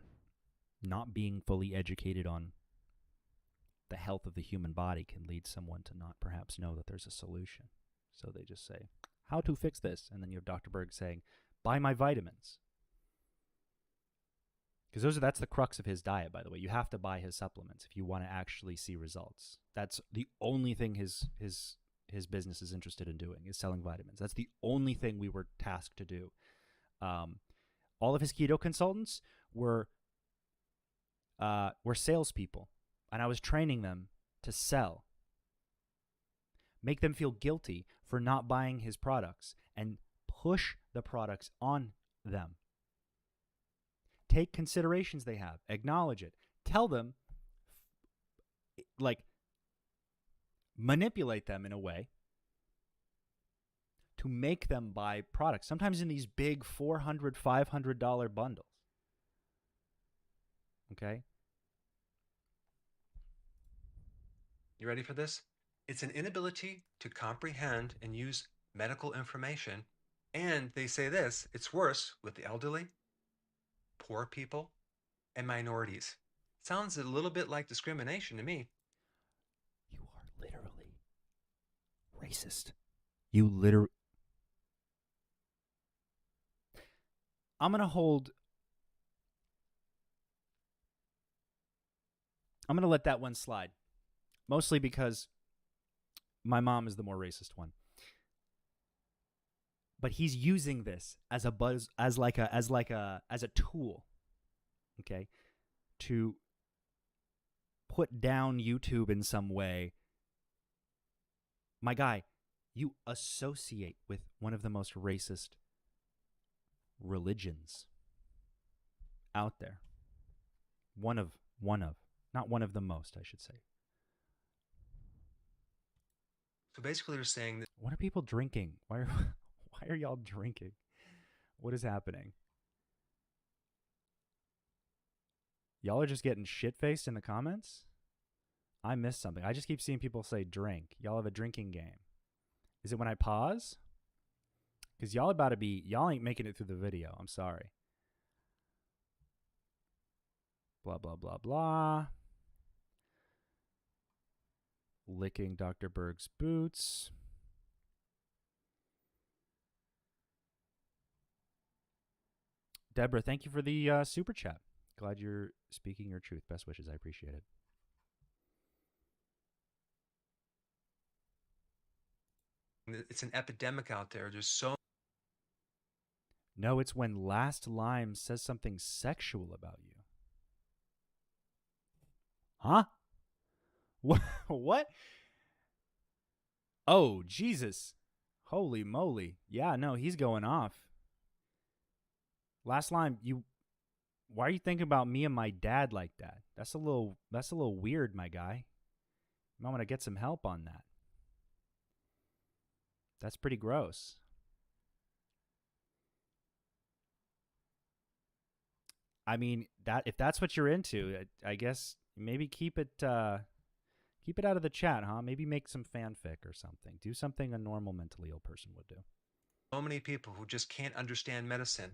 Not being fully educated on the health of the human body can lead someone to not perhaps know that there's a solution. So they just say, how to fix this? And then you have Dr. Berg saying, buy my vitamins. Because that's the crux of his diet, by the way. You have to buy his supplements if you want to actually see results. That's the only thing his business is interested in doing, is selling vitamins. That's the only thing we were tasked to do. All of his keto consultants were salespeople, and I was training them to sell. Make them feel guilty for not buying his products and push the products on them. Take considerations they have. Acknowledge it. Tell them, manipulate them in a way to make them buy products, sometimes in these big $400, $500 bundles. Okay? You ready for this? It's an inability to comprehend and use medical information. And they say this, it's worse with the elderly, poor people, and minorities. Sounds a little bit like discrimination to me. You are literally racist. You literally. I'm going to hold. I'm going to let that one slide. Mostly because my mom is the more racist one. But he's using this as a buzz, as a tool, okay, to put down YouTube in some way. My guy, you associate with one of the most racist religions out there. One of, not one of the most, I should say. So basically, they're saying that. What are people drinking? Why are y'all drinking? What is happening? Y'all are just getting shit-faced in the comments? I missed something. I just keep seeing people say drink. Y'all have a drinking game. Is it when I pause? Because y'all ain't making it through the video. I'm sorry. Blah, blah, blah, blah. Licking Dr. Berg's boots. Deborah, thank you for the super chat. Glad you're speaking your truth. Best wishes. I appreciate it. It's an epidemic out there. There's so. No, it's when Last Lime says something sexual about you. Huh? What? Oh, Jesus. Holy moly. Yeah, no, he's going off. Last Lime, why are you thinking about me and my dad like that? That's a little weird, my guy. You might want to get some help on that. That's pretty gross. I mean, if that's what you're into, I guess maybe keep it out of the chat, huh? Maybe make some fanfic or something. Do something a normal mentally ill person would do. So many people who just can't understand medicine,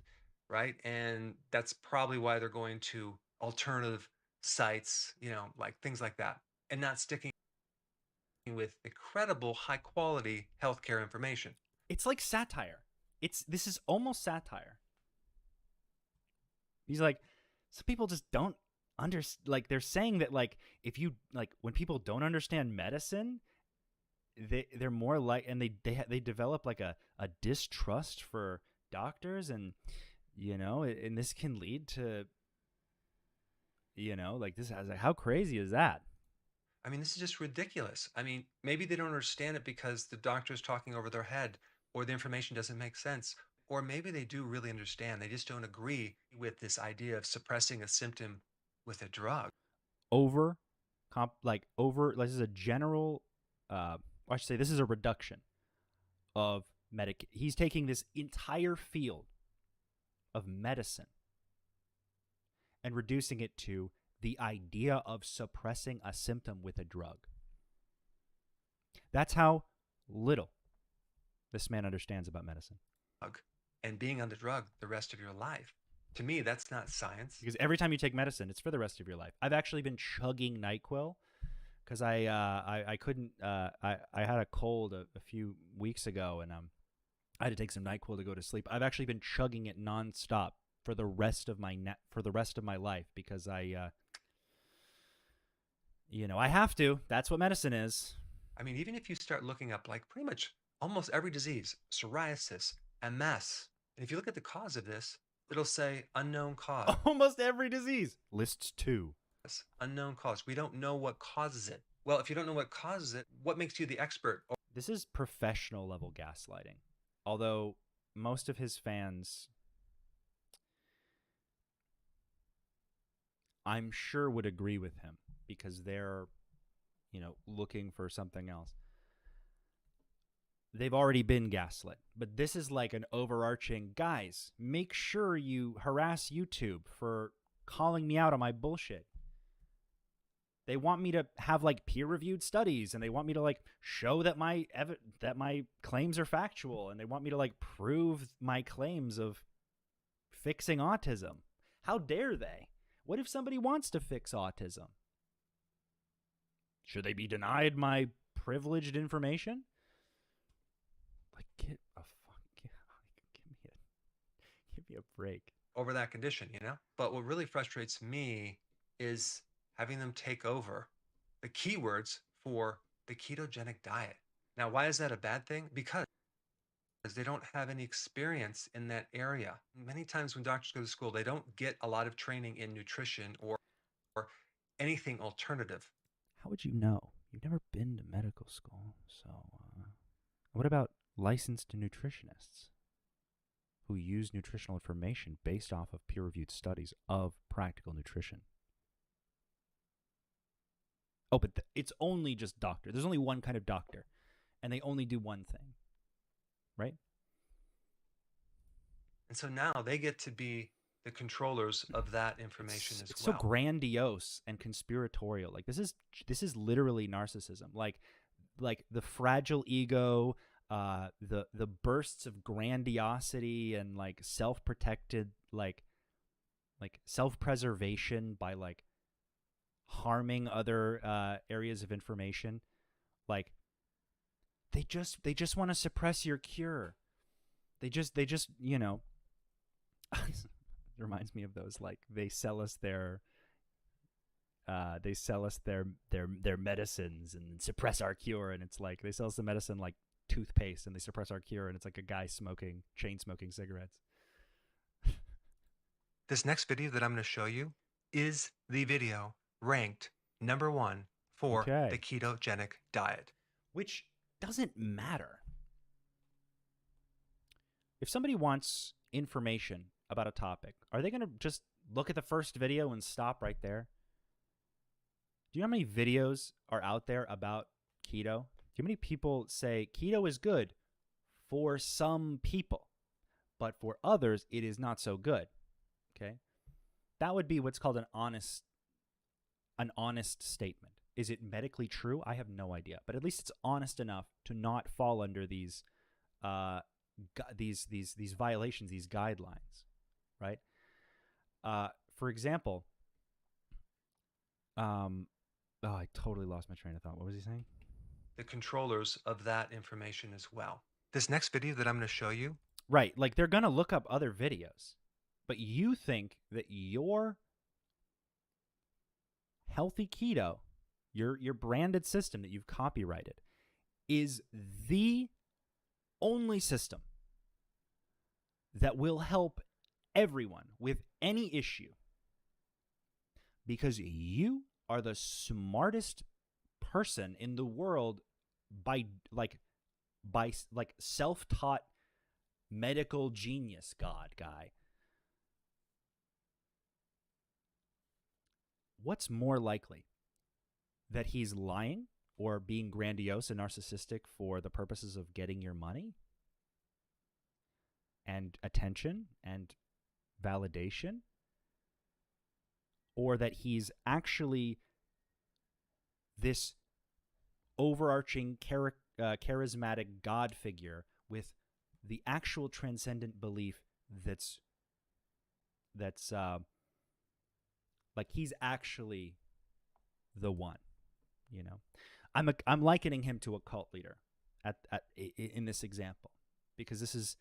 right? And that's probably why they're going to alternative sites, like things like that, and not sticking with incredible high quality healthcare information. It's like satire. This is almost satire. He's like, some people just don't understand. Like, they're saying that, like, if you, like, when people don't understand medicine, they're more like, and they develop like a distrust for doctors, and and this can lead to like this. I was like, how crazy is that? I mean, this is just ridiculous. I mean, maybe they don't understand it because the doctor's talking over their head, or the information doesn't make sense, or maybe they do really understand. They just don't agree with this idea of suppressing a symptom with a drug. This is a general, I should say this is a reduction of he's taking this entire field of medicine and reducing it to the idea of suppressing a symptom with a drug. That's how little this man understands about medicine. And being on the drug the rest of your life. To me, that's not science. Because every time you take medicine, it's for the rest of your life. I've actually been chugging NyQuil because I couldn't. I had a cold a few weeks ago, and I had to take some NyQuil to go to sleep. I've actually been chugging it nonstop for the rest of my life because I have to. That's what medicine is. I mean, even if you start looking up like pretty much almost every disease, psoriasis, MS, and if you look at the cause of this, it'll say unknown cause. Almost every disease. Lists 2. Unknown cause. We don't know what causes it. Well, if you don't know what causes it, what makes you the expert? This is professional level gaslighting. Although most of his fans, I'm sure, would agree with him because they're, looking for something else. They've already been gaslit. But this is like an overarching, guys, make sure you harass YouTube for calling me out on my bullshit. They want me to have like peer-reviewed studies, and they want me to like show that my claims are factual, and they want me to like prove my claims of fixing autism. How dare they? What if somebody wants to fix autism? Should they be denied my privileged information? Like, give me a break. Over that condition, you know? But what really frustrates me is having them take over the keywords for the ketogenic diet. Now, why is that a bad thing? Because they don't have any experience in that area. Many times when doctors go to school, they don't get a lot of training in nutrition or anything alternative. How would you know? You've never been to medical school. So, what about licensed nutritionists who use nutritional information based off of peer-reviewed studies of practical nutrition? Oh, but it's only just doctor. There's only one kind of doctor, and they only do one thing, right? And so now they get to be the controllers of that information as it's well. So grandiose and conspiratorial. Like this is literally narcissism. Like the fragile ego, the bursts of grandiosity and like self-protected like self-preservation by like harming other areas of information. Like they just want to suppress your cure. They just you know. It reminds me of those, like they sell us their medicines and suppress our cure, and it's like they sell us the medicine like toothpaste and they suppress our cure, and it's like a guy chain smoking cigarettes. This next video that I'm going to show you is the video ranked #1 for the ketogenic diet. Which doesn't matter. If somebody wants information about a topic, are they going to just look at the first video and stop right there? Do you know how many videos are out there about keto? Do you know how many people say keto is good for some people, but for others it is not so good? Okay? That would be what's called an honest statement. Is it medically true? I have no idea, but at least it's honest enough to not fall under these violations, these guidelines, right? For example, I totally lost my train of thought. What was he saying? The controllers of that information as well. This next video that I'm going to show you. Right, like they're going to look up other videos, but you think that your healthy keto, your branded system that you've copyrighted, is the only system that will help everyone with any issue because you are the smartest person in the world by self-taught medical genius guy. What's more likely? That he's lying or being grandiose and narcissistic for the purposes of getting your money and attention and validation, or that he's actually this overarching charismatic God figure with the actual transcendent belief that's like he's actually the one, you know. I'm likening him to a cult leader in this example because this is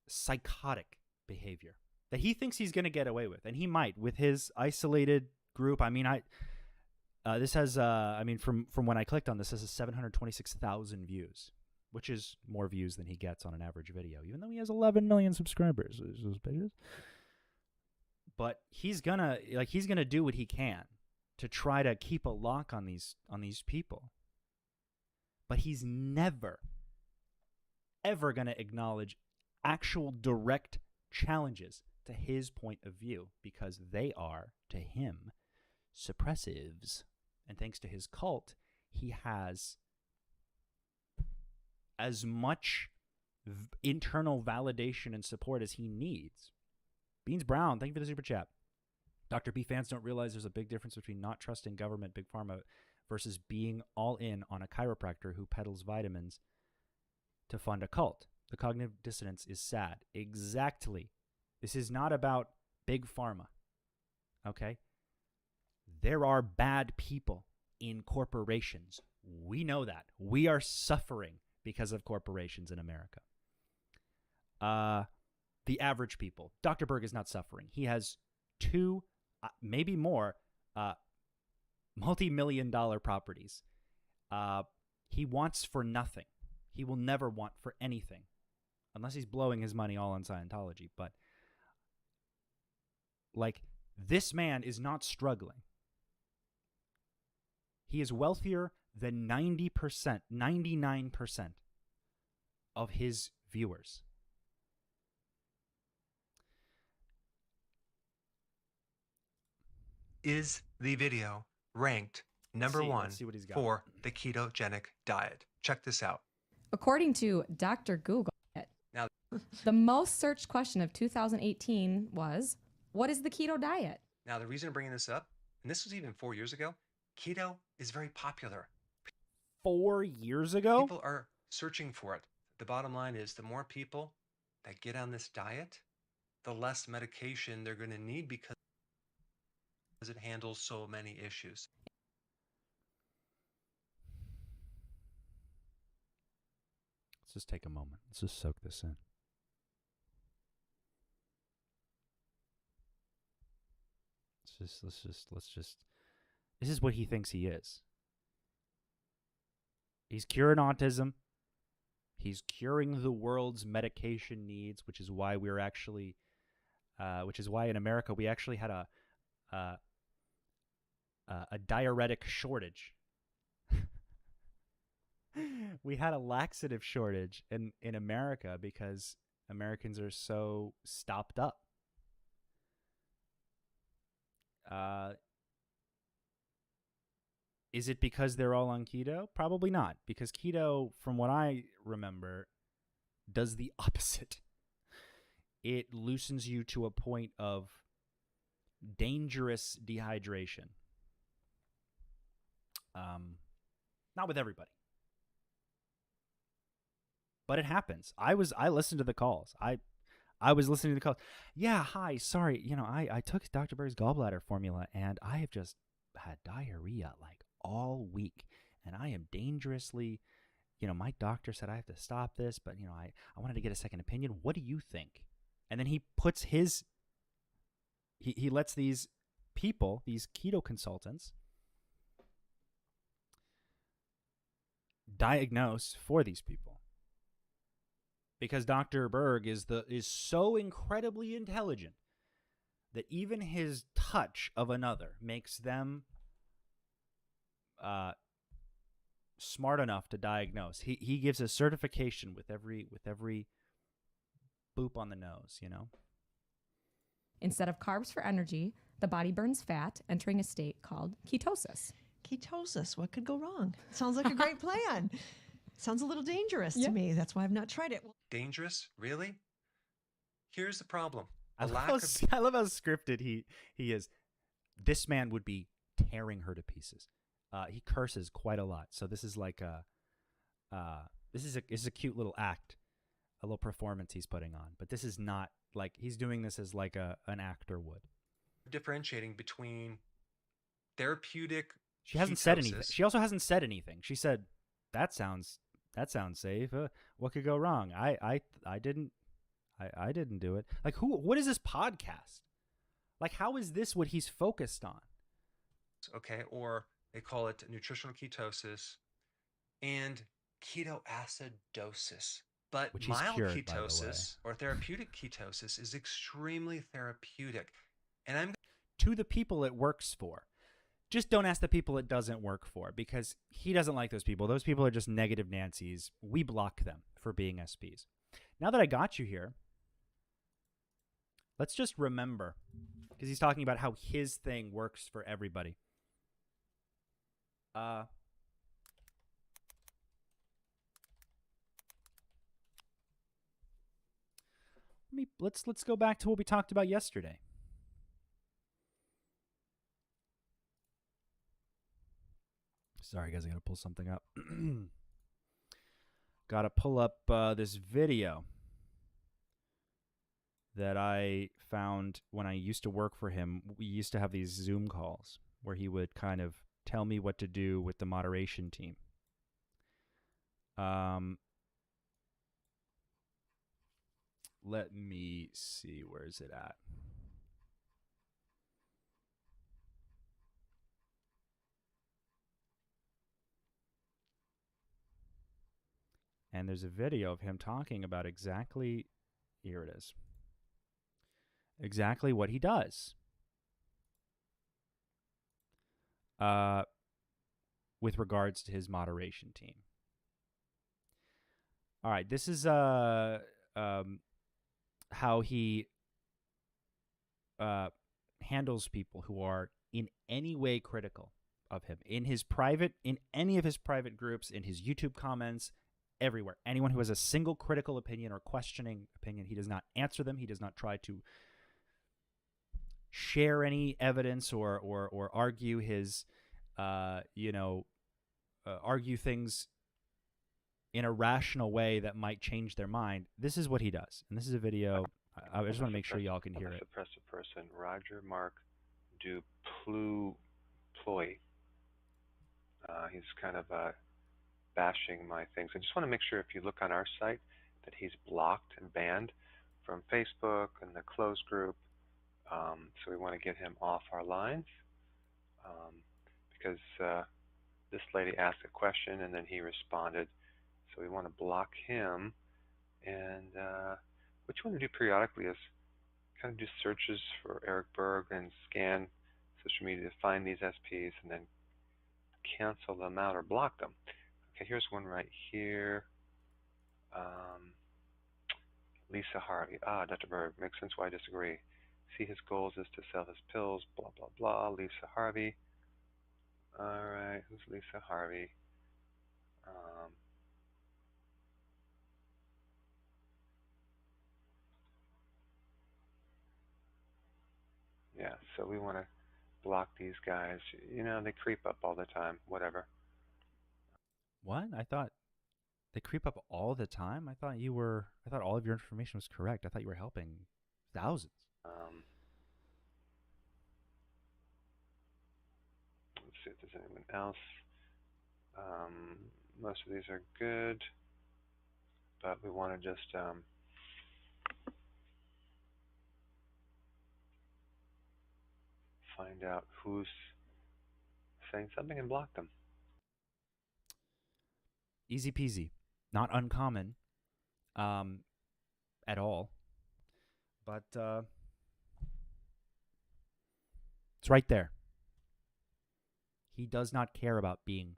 psychotic behavior that he thinks he's going to get away with, and he might with his isolated group. I mean, this has from when I clicked on this has 726,000 views, which is more views than he gets on an average video, even though he has 11 million subscribers. Those pages. But he's gonna do what he can to try to keep a lock on these people. But he's never, ever gonna acknowledge actual direct challenges to his point of view because they are, to him, suppressives. And thanks to his cult, he has as much internal validation and support as he needs. Beans Brown, thank you for the super chat. Dr. B fans don't realize there's a big difference between not trusting government, big pharma, versus being all in on a chiropractor who peddles vitamins to fund a cult. The cognitive dissonance is sad. Exactly. This is not about big pharma. Okay? There are bad people in corporations. We know that. We are suffering because of corporations in America. The average people. Dr. Berg is not suffering. He has 2, maybe more, multi-million-dollar properties. He wants for nothing. He will never want for anything, unless he's blowing his money all on Scientology. But, like, this man is not struggling. He is wealthier than 90%, 99% of his viewers. Is the video ranked number one Let's see what he's got. for the ketogenic diet? Check this out. According to Dr. Google, Now, the most searched question of 2018 was, what is the keto diet? Now, the reason I'm bringing this up, and this was even 4 years ago, keto is very popular. 4 years ago? People are searching for it. The bottom line is the more people that get on this diet, the less medication they're going to need because it handles so many issues. Let's just take a moment. Let's just soak this in. Let's just. This is what he thinks he is. He's curing autism. He's curing the world's medication needs, which is why we're actually, which is why in America we actually had a diuretic shortage. We had a laxative shortage in America because Americans are so stopped up. Is it because they're all on keto? Probably not, because keto, from what I remember, does the opposite. It loosens you to a point of dangerous dehydration. Not with everybody, but it happens. I listened to the calls. I was listening to the calls. Yeah, hi, sorry. I took Dr. Berg's gallbladder formula and I have just had diarrhea like all week, and I am dangerously, my doctor said I have to stop this, but I wanted to get a second opinion. What do you think? And then he puts he lets these people, these keto consultants, diagnose for these people. Because Dr. Berg is so incredibly intelligent that even his touch of another makes them smart enough to diagnose. He gives a certification with every boop on the nose, Instead of carbs for energy, the body burns fat, entering a state called ketosis. Ketosis, what could go wrong? Sounds like a great plan. Sounds a little dangerous to me. That's why I've not tried it. Dangerous? Really? Here's the problem. I love how scripted he is. This man would be tearing her to pieces. He curses quite a lot, so this is like this is a cute little act, a little performance he's putting on. But this is not like he's doing this as like an actor would. Differentiating between therapeutic. She hasn't said anything. She also hasn't said anything. She said, "That sounds safe. What could go wrong? I didn't do it." Like what is this podcast? Like how is this what he's focused on? Okay, or they call it nutritional ketosis and ketoacidosis. But Which he's mild cured, ketosis or therapeutic ketosis is extremely therapeutic. And I'm to the people it works for. Just don't ask the people it doesn't work for, because he doesn't like those people. Those people are just negative Nancys. We block them for being SPs. Now that I got you here, let's just remember, because he's talking about how his thing works for everybody. Let's go back to what we talked about yesterday. Sorry, guys, I gotta pull something up. Gotta pull up this video that I found when I used to work for him. We used to have these Zoom calls where he would kind of tell me what to do with the moderation team. Let me see, where is it at? And there's a video of him talking about exactly, here it is, exactly what he does with regards to his moderation team. All right, this is how he handles people who are in any way critical of him in any of his private groups, in his YouTube comments, everywhere. Anyone who has a single critical opinion or questioning opinion, he does not answer them. He does not try to share any evidence or argue his, argue things in a rational way that might change their mind. This is what he does. And this is a video. I just want to make sure y'all can hear it. Suppressed person, Roger Mark Duploy. He's kind of bashing my things. I just want to make sure if you look on our site that he's blocked and banned from Facebook and the closed group. So we want to get him off our lines because this lady asked a question and then he responded. So we want to block him. And what you want to do periodically is kind of do searches for Eric Berg and scan social media to find these SPs and then cancel them out or block them. Okay, here's one right here. Lisa Harvey. Dr. Berg, makes sense why I disagree. See, his goals is to sell his pills, blah, blah, blah. Lisa Harvey. All right, who's Lisa Harvey? Yeah, so we want to block these guys. You know, they creep up all the time, whatever. What? I thought they creep up all the time? I thought all of your information was correct. I thought you were helping thousands. Let's see if there's anyone else. Most of these are good, but we want to just find out who's saying something and block them. Easy peasy. Not uncommon at all. But it's right there. He does not care about being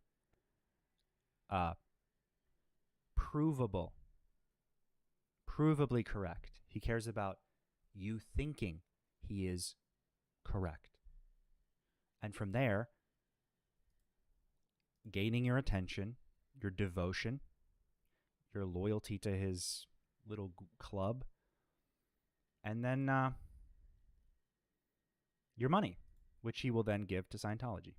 provably correct. He cares about you thinking he is correct. And from there, gaining your attention, your devotion, your loyalty to his little club, and then your money, which he will then give to Scientology.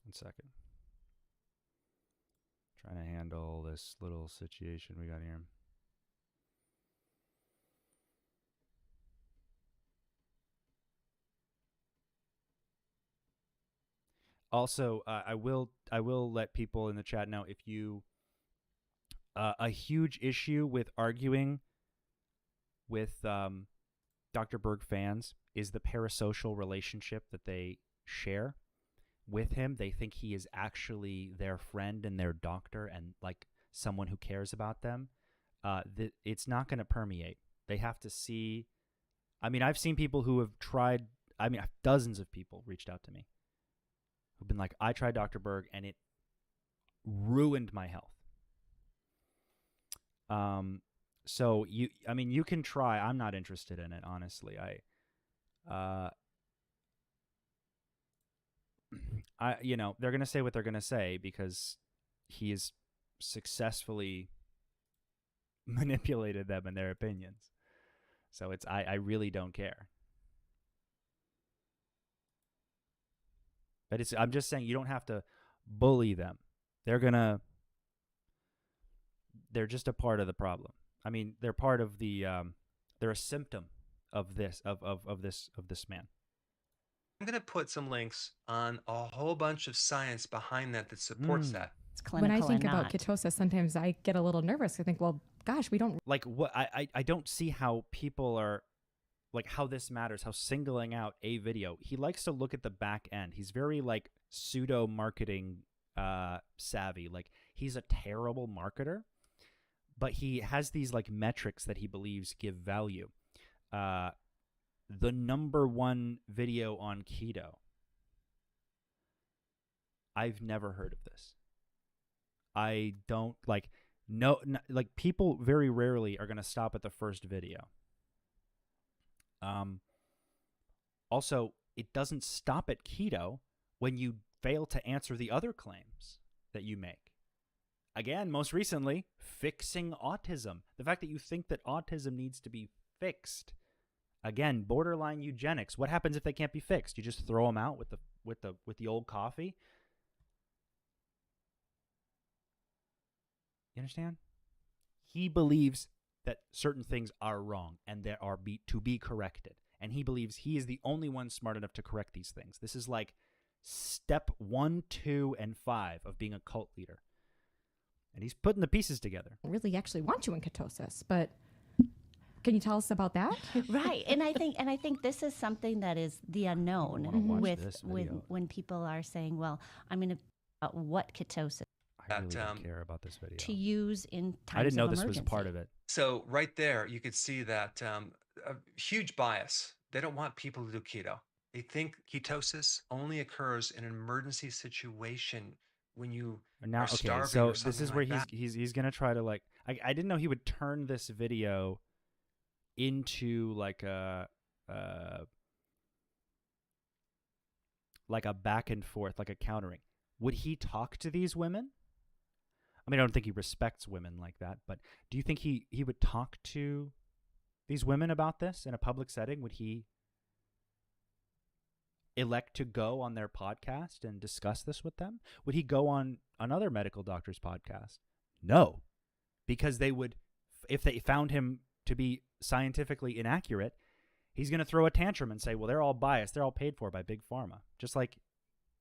One second. Trying to handle this little situation we got here. Also, I will let people in the chat know if you a huge issue with arguing with Dr. Berg fans is the parasocial relationship that they share with him. They think he is actually their friend and their doctor and like someone who cares about them. It's not going to permeate. They have to see. I mean, I've seen people who have tried. I mean, dozens of people reached out to me who've been like, I tried Dr. Berg and it ruined my health. So you can try. I'm not interested in it, honestly. They're going to say what they're going to say because he has successfully manipulated them in their opinions. So I really don't care. But I'm just saying you don't have to bully them. They're just a part of the problem. I mean, they're part of the they're a symptom of this man. I'm going to put some links on a whole bunch of science behind that supports that. It's When I clinical think and about not. ketosis, sometimes I get a little nervous. I think, well, gosh, we don't Like what I don't see how people are like how this matters, how singling out a video. He likes to look at the back end. He's very like pseudo marketing savvy. Like he's a terrible marketer, but he has these like metrics that he believes give value. The number one video on keto. I've never heard of this. I don't like like people very rarely are going to stop at the first video. Also, it doesn't stop at keto when you fail to answer the other claims that you make. Again, most recently, fixing autism. The fact that you think that autism needs to be fixed. Again, borderline eugenics. What happens if they can't be fixed? You just throw them out with the old coffee? You understand? He believes that certain things are wrong and they are to be corrected. And he believes he is the only one smart enough to correct these things. This is like step 1, 2, and 5 of being a cult leader. And he's putting the pieces together. really actually want you in ketosis, but can you tell us about that? Right. And I think this is something that is the unknown I wanna watch with this when video. when people are saying, well, I'm going to what ketosis I really That, don't care about this video. to use in times I didn't know of this was emergency. part of it. So right there, you could see that a huge bias. They don't want people to do keto. They think ketosis only occurs in an emergency situation when you Now, are okay, starving so or something this is where like that. he's gonna try to like. I didn't know he would turn this video into like a back and forth, like a countering. Would he talk to these women? I mean, I don't think he respects women like that, but do you think he would talk to these women about this in a public setting? Would he elect to go on their podcast and discuss this with them? Would he go on another medical doctor's podcast? No, because they would, if they found him to be scientifically inaccurate, he's going to throw a tantrum and say, well, they're all biased. They're all paid for by Big Pharma, just like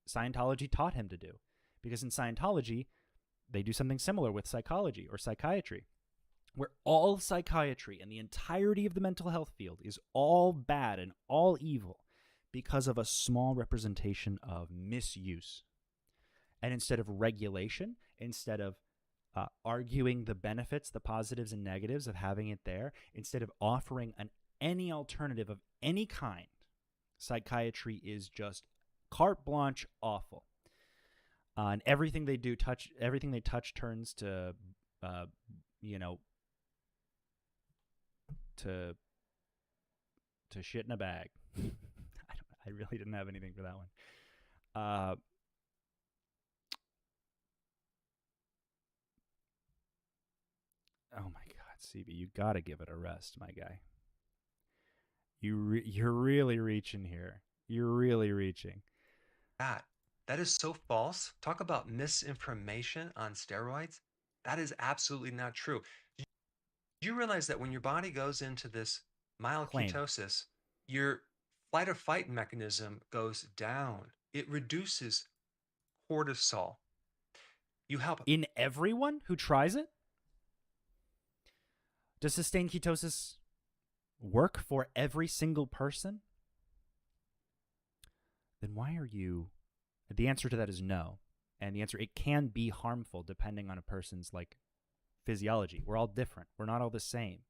Scientology taught him to do. Because in Scientology, they do something similar with psychology or psychiatry, where all psychiatry and the entirety of the mental health field is all bad and all evil because of a small representation of misuse. And instead of regulation, instead of arguing the benefits, the positives and negatives of having it there, instead of offering any alternative of any kind, psychiatry is just carte blanche awful. And everything they touch turns to, to shit in a bag. I really didn't have anything for that one. Oh my God, CB, you gotta give it a rest, my guy. You're really reaching here. You're really reaching. That is so false. Talk about misinformation on steroids. That is absolutely not true. Do you realize that when your body goes into this mild Claim. ketosis, your flight or fight mechanism goes down? It reduces cortisol. You help. In everyone who tries it? Does sustained ketosis work for every single person? Then why are you... The answer to that is no. And the answer, it can be harmful depending on a person's like physiology. We're all different. We're not all the same.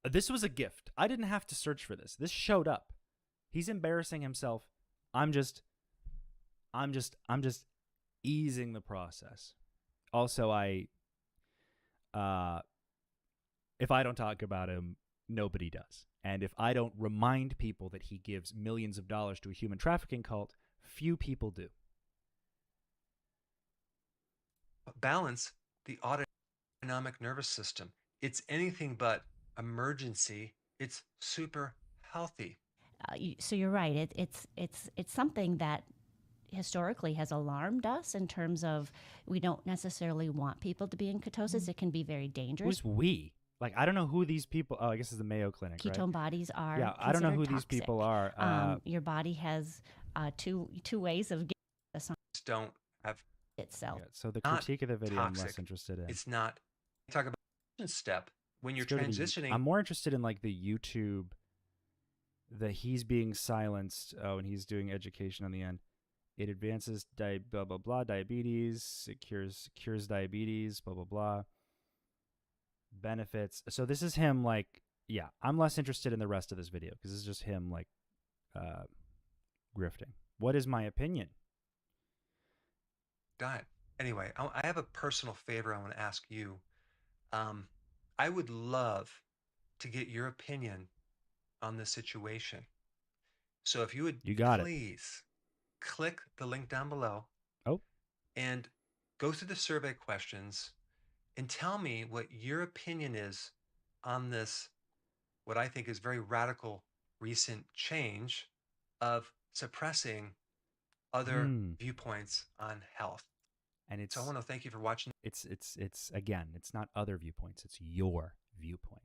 This was a gift. I didn't have to search for this. This showed up. He's embarrassing himself. I'm just easing the process. Also, if I don't talk about him, nobody does. And if I don't remind people that he gives millions of dollars to a human trafficking cult, few people do. Balance the autonomic nervous system. It's anything but emergency. It's super healthy. So you're right. It's something that historically has alarmed us in terms of we don't necessarily want people to be in ketosis. It can be very dangerous. Who's we? Like, I don't know who these people. Oh, I guess it's the Mayo Clinic, right? Ketone bodies are Yeah, I don't know who considered these people toxic. are. Your body has two ways of getting this on Just don't have itself. Yeah, so the not critique of the video I'm less toxic. interested in. It's not. Talk about the step when you're Let's go to transitioning. I'm more interested in like the YouTube, the he's being silenced. Oh, and he's doing education on the end. It advances blah blah blah diabetes. It cures diabetes. Blah blah blah. Benefits. So this is him like, yeah. I'm less interested in the rest of this video because this is just him like, grifting. What is my opinion? Diet. Anyway, I have a personal favor I want to ask you. I would love to get your opinion on this situation. So if you would You got it. please click the link down below. Oh. And go through the survey questions and tell me what your opinion is on this, what I think is very radical recent change of suppressing other viewpoints on health. And it's So I want to thank you for watching. it's again, it's not other viewpoints, it's your viewpoint.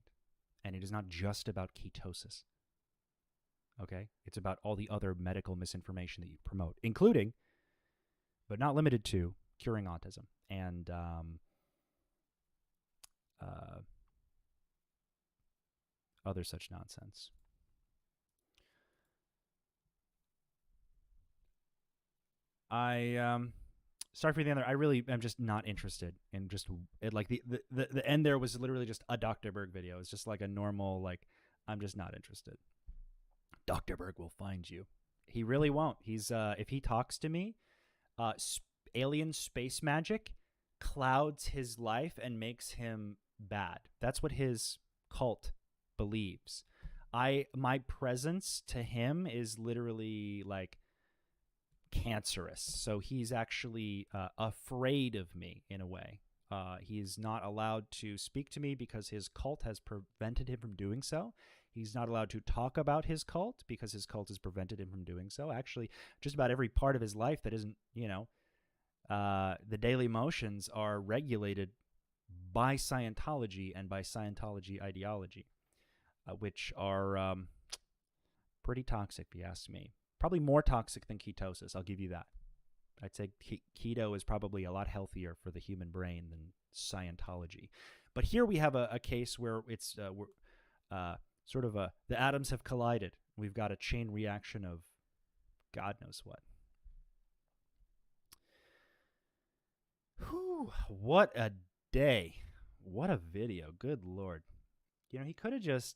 And it is not just about ketosis. Okay? It's about all the other medical misinformation that you promote, including, but not limited to, curing autism and other such nonsense. Sorry for the end there. I really am just not interested in just it. Like the end there was literally just a Dr. Berg video. It's just like a normal, like, I'm just not interested. Dr. Berg will find you. He really won't. He's if he talks to me, alien space magic clouds his life and makes him bad. That's what his cult believes. My presence to him is literally like cancerous. So he's actually afraid of me in a way. He's not allowed to speak to me because his cult has prevented him from doing so. He's not allowed to talk about his cult because his cult has prevented him from doing so. Actually, just about every part of his life that isn't, the daily motions are regulated by Scientology and by Scientology ideology, which are pretty toxic, if you ask me. Probably more toxic than ketosis, I'll give you that. I'd say keto is probably a lot healthier for the human brain than Scientology. But here we have a case where it's the atoms have collided. We've got a chain reaction of God knows what. Whew, what a day. What a video. Good Lord. He could have just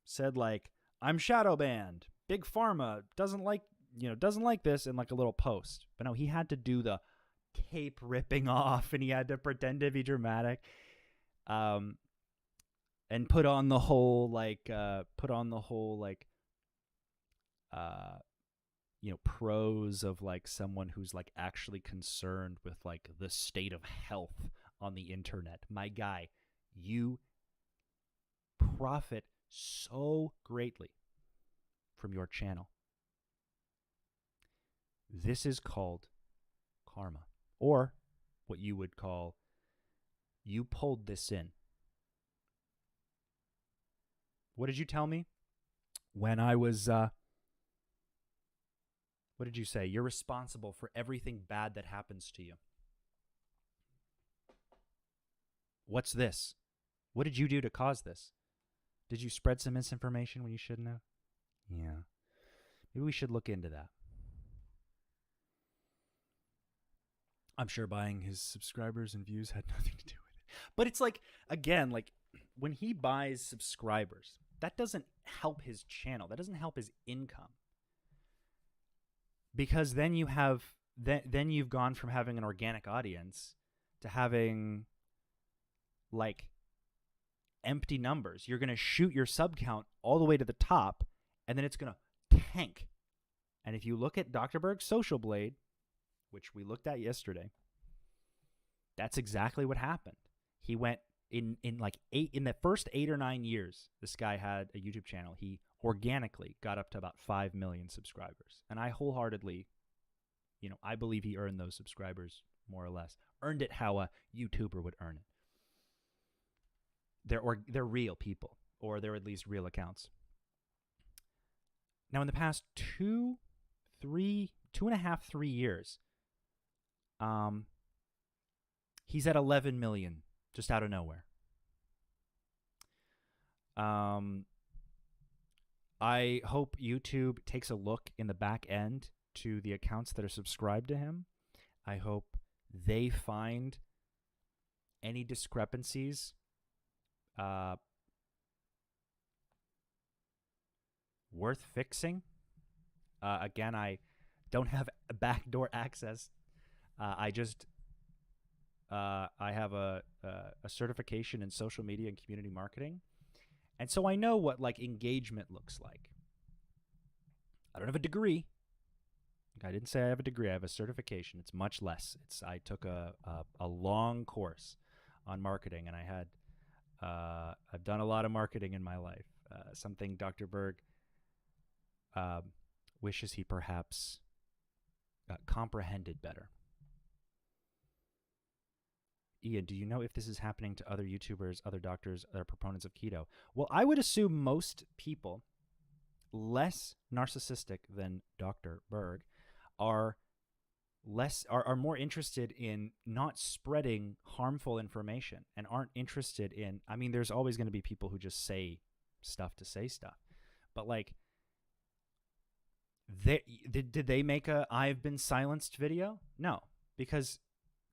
said like, I'm shadow banned. Big Pharma doesn't like this in like a little post. But no, he had to do the tape ripping off and he had to pretend to be dramatic. And put on the whole pros of like someone who's like actually concerned with like the state of health on the internet. My guy, you profit so greatly from your channel. This is called karma, or what you would call, you pulled this in. What did you tell me when I was, what did you say? You're responsible for everything bad that happens to you. What's this? What did you do to cause this? Did you spread some misinformation when you shouldn't have? Yeah. Maybe we should look into that. I'm sure buying his subscribers and views had nothing to do with it. But it's like, again, like when he buys subscribers, that doesn't help his channel. That doesn't help his income. Because then you have, then you've gone from having an organic audience to having like empty numbers. You're going to shoot your sub count all the way to the top, and then it's going to tank. And if you look at Dr. Berg's Social Blade, which we looked at yesterday, that's exactly what happened. He went in like in the first 8 or 9 years this guy had a YouTube channel, he organically got up to about 5 million subscribers. And I wholeheartedly, I believe he earned those subscribers more or less. Earned it how a YouTuber would earn it. They're real people, or they're at least real accounts. Now, in the past 2.5, 3 years, he's at 11 million just out of nowhere. I hope YouTube takes a look in the back end to the accounts that are subscribed to him. I hope they find any discrepancies worth fixing. Again, I don't have backdoor access. I have a certification in social media and community marketing. And so I know what like engagement looks like. I don't have a degree. I didn't say I have a degree. I have a certification. It's much less. I took a long course on marketing, and I've done a lot of marketing in my life. Something Dr. Berg wishes he perhaps comprehended better. Ian, do you know if this is happening to other YouTubers, other doctors, other proponents of keto? Well, I would assume most people less narcissistic than Dr. Berg are more interested in not spreading harmful information and aren't interested in, I mean, there's always going to be people who just say stuff to say stuff. But like, did they make a I've been silenced video? No, because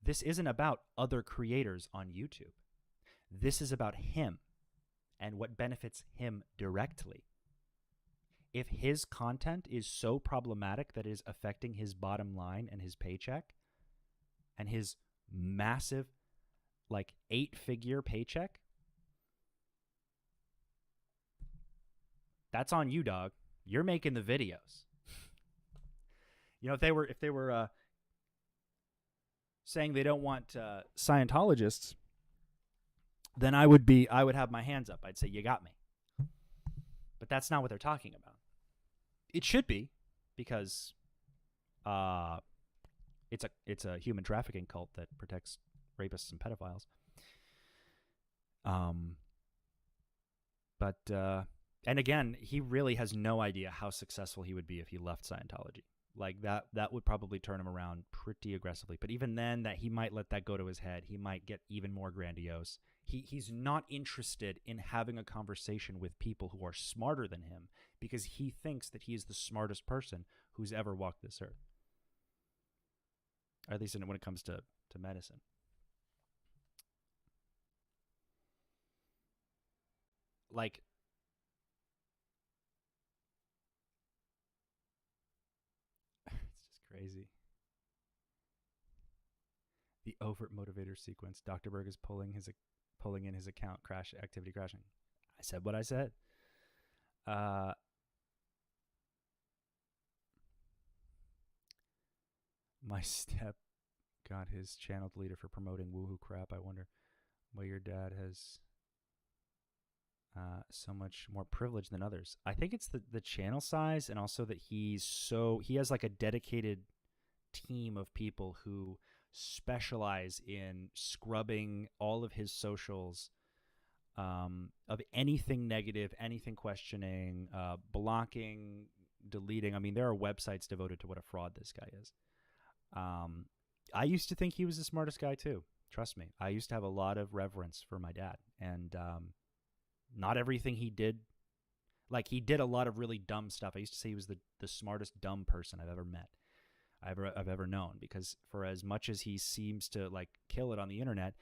this isn't about other creators on YouTube. This is about him and what benefits him directly. If his content is so problematic that it is affecting his bottom line and his paycheck and his massive, like 8-figure paycheck, that's on you, dog. You're making the videos. If they were saying they don't want Scientologists, then I would have my hands up. I'd say, you got me. But that's not what they're talking about. It should be, because it's a human trafficking cult that protects rapists and pedophiles. And again, he really has no idea how successful he would be if he left Scientology. Like that would probably turn him around pretty aggressively. But even then, that he might let that go to his head. He might get even more grandiose. He's not interested in having a conversation with people who are smarter than him, because he thinks that he is the smartest person who's ever walked this earth. Or at least when it comes to medicine. Like, it's just crazy. The overt motivator sequence. Dr. Berg is pulling in his account activity crashing. I said what I said. My step got his channel deleted for promoting woohoo crap. I wonder why your dad has so much more privilege than others. I think it's the channel size, and also that he has like a dedicated team of people who specialize in scrubbing all of his socials of anything negative, anything questioning, blocking, deleting. I mean, there are websites devoted to what a fraud this guy is. I used to think he was the smartest guy too. Trust me. I used to have a lot of reverence for my dad, and not everything he did, like he did a lot of really dumb stuff. I used to say he was the smartest dumb person I've ever met. I've ever known, because for as much as he seems to like kill it on the internet,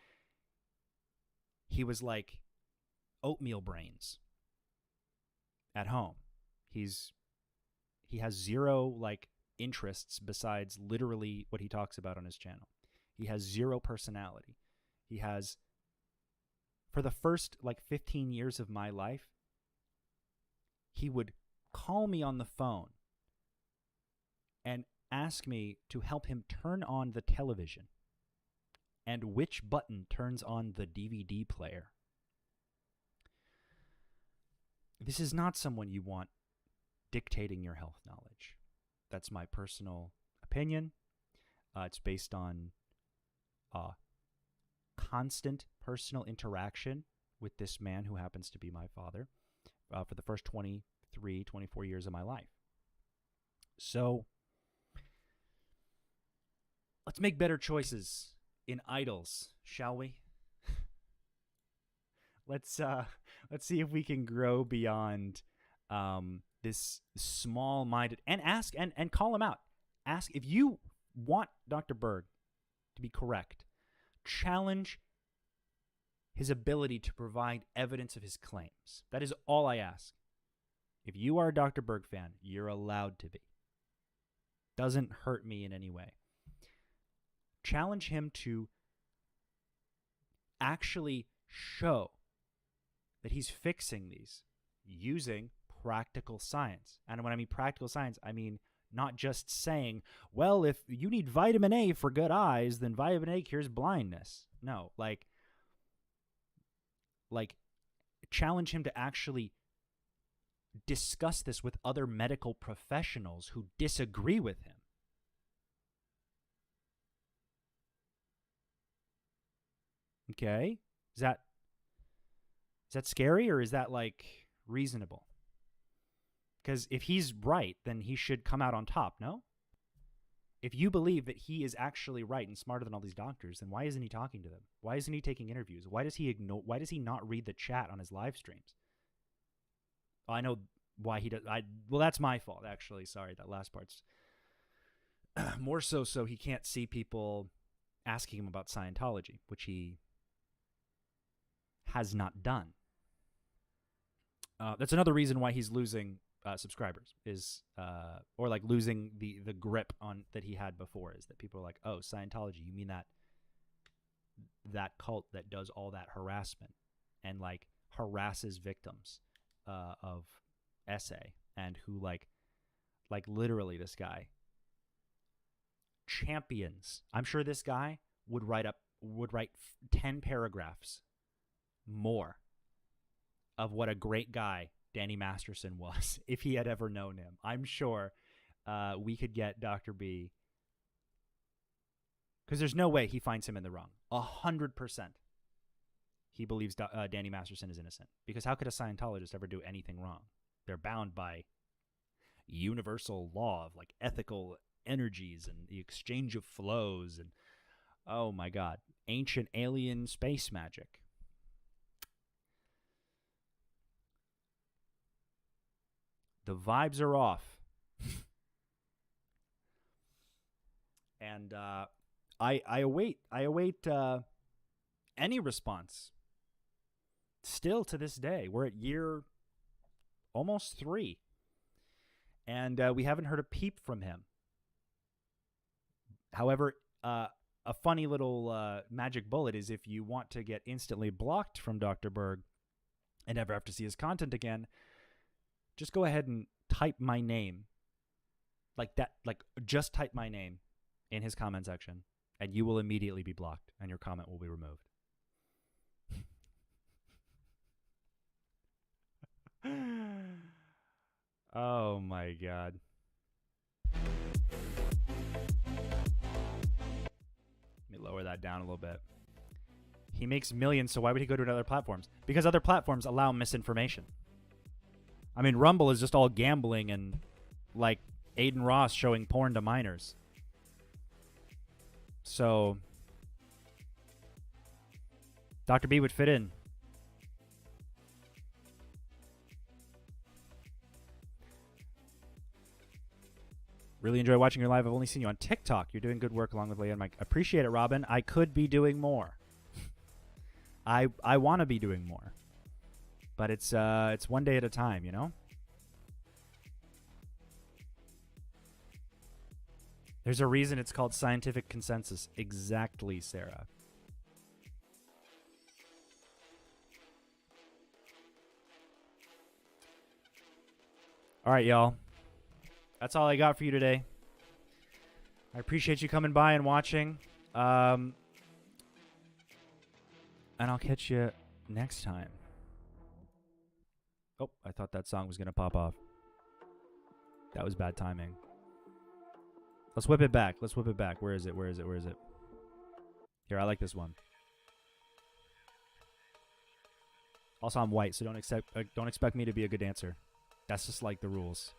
he was like oatmeal brains at home. He has zero like interests besides literally what he talks about on his channel. He has zero personality. He has, for the first like 15 years of my life, he would call me on the phone and ask me to help him turn on the television. and which button turns on the DVD player. This is not someone you want dictating your health knowledge. That's my personal opinion. It's based on constant personal interaction with this man who happens to be my father for the first 23, 24 years of my life. So let's make better choices in idols, shall we? Let's see if we can grow beyond this small-minded, and ask and call him out. Ask if you want Dr. Berg to be correct. Challenge his ability to provide evidence of his claims. That is all I ask. If you are a Dr. Berg fan, you're allowed to be. Doesn't hurt me in any way. Challenge him to actually show that he's fixing these using practical science. And when I mean practical science, I mean not just saying, well, if you need vitamin A for good eyes, then vitamin A cures blindness. No, like challenge him to actually discuss this with other medical professionals who disagree with him. Okay? Is that scary, or is that like reasonable? Because if he's right, then he should come out on top, no? If you believe that he is actually right and smarter than all these doctors, then why isn't he talking to them? Why isn't he taking interviews? Why does he not read the chat on his live streams? I know why he does. Well, that's my fault, actually. Sorry, that last part's more so he can't see people asking him about Scientology, which he has not done. That's another reason why he's losing subscribers, is or like losing the grip on that he had before, is that people are like, oh, Scientology, you mean that cult that does all that harassment and like harasses victims of SA, and who like literally this guy champions. I'm sure this guy would write 10 paragraphs more of what a great guy Danny Masterson was if he had ever known him. I'm sure we could get Dr. B, because there's no way he finds him in the wrong. 100% he believes Danny Masterson is innocent, because how could a Scientologist ever do anything wrong? They're bound by universal law of like ethical energies and the exchange of flows and, oh my God, ancient alien space magic. The vibes are off. And I await any response. Still to this day, we're at year almost 3, and we haven't heard a peep from him. However, a funny little magic bullet is, if you want to get instantly blocked from Dr. Berg and never have to see his content again, just go ahead and type my name. Like that, like just type my name in his comment section, and you will immediately be blocked, and your comment will be removed. Oh my God. Let me lower that down a little bit. He makes millions, so why would he go to other platforms? Because other platforms allow misinformation. I mean, Rumble is just all gambling and like Aiden Ross showing porn to minors. So Dr. B would fit in. Really enjoy watching your live. I've only seen you on TikTok. You're doing good work along with Leah and Mike. Appreciate it, Robin. I could be doing more. I want to be doing more. But it's one day at a time, you know? There's a reason it's called scientific consensus. Exactly, Sarah. All right, y'all. That's all I got for you today. I appreciate you coming by and watching. And I'll catch you next time. Oh, I thought that song was going to pop off. That was bad timing. Let's whip it back. Where is it? Here, I like this one. Also, I'm white, so don't expect me to be a good dancer. That's just like the rules.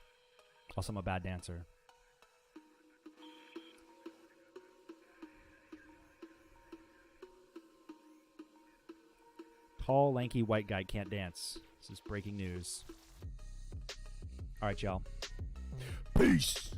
Also, I'm a bad dancer. Tall, lanky, white guy can't dance. This is breaking news. All right, y'all. Peace.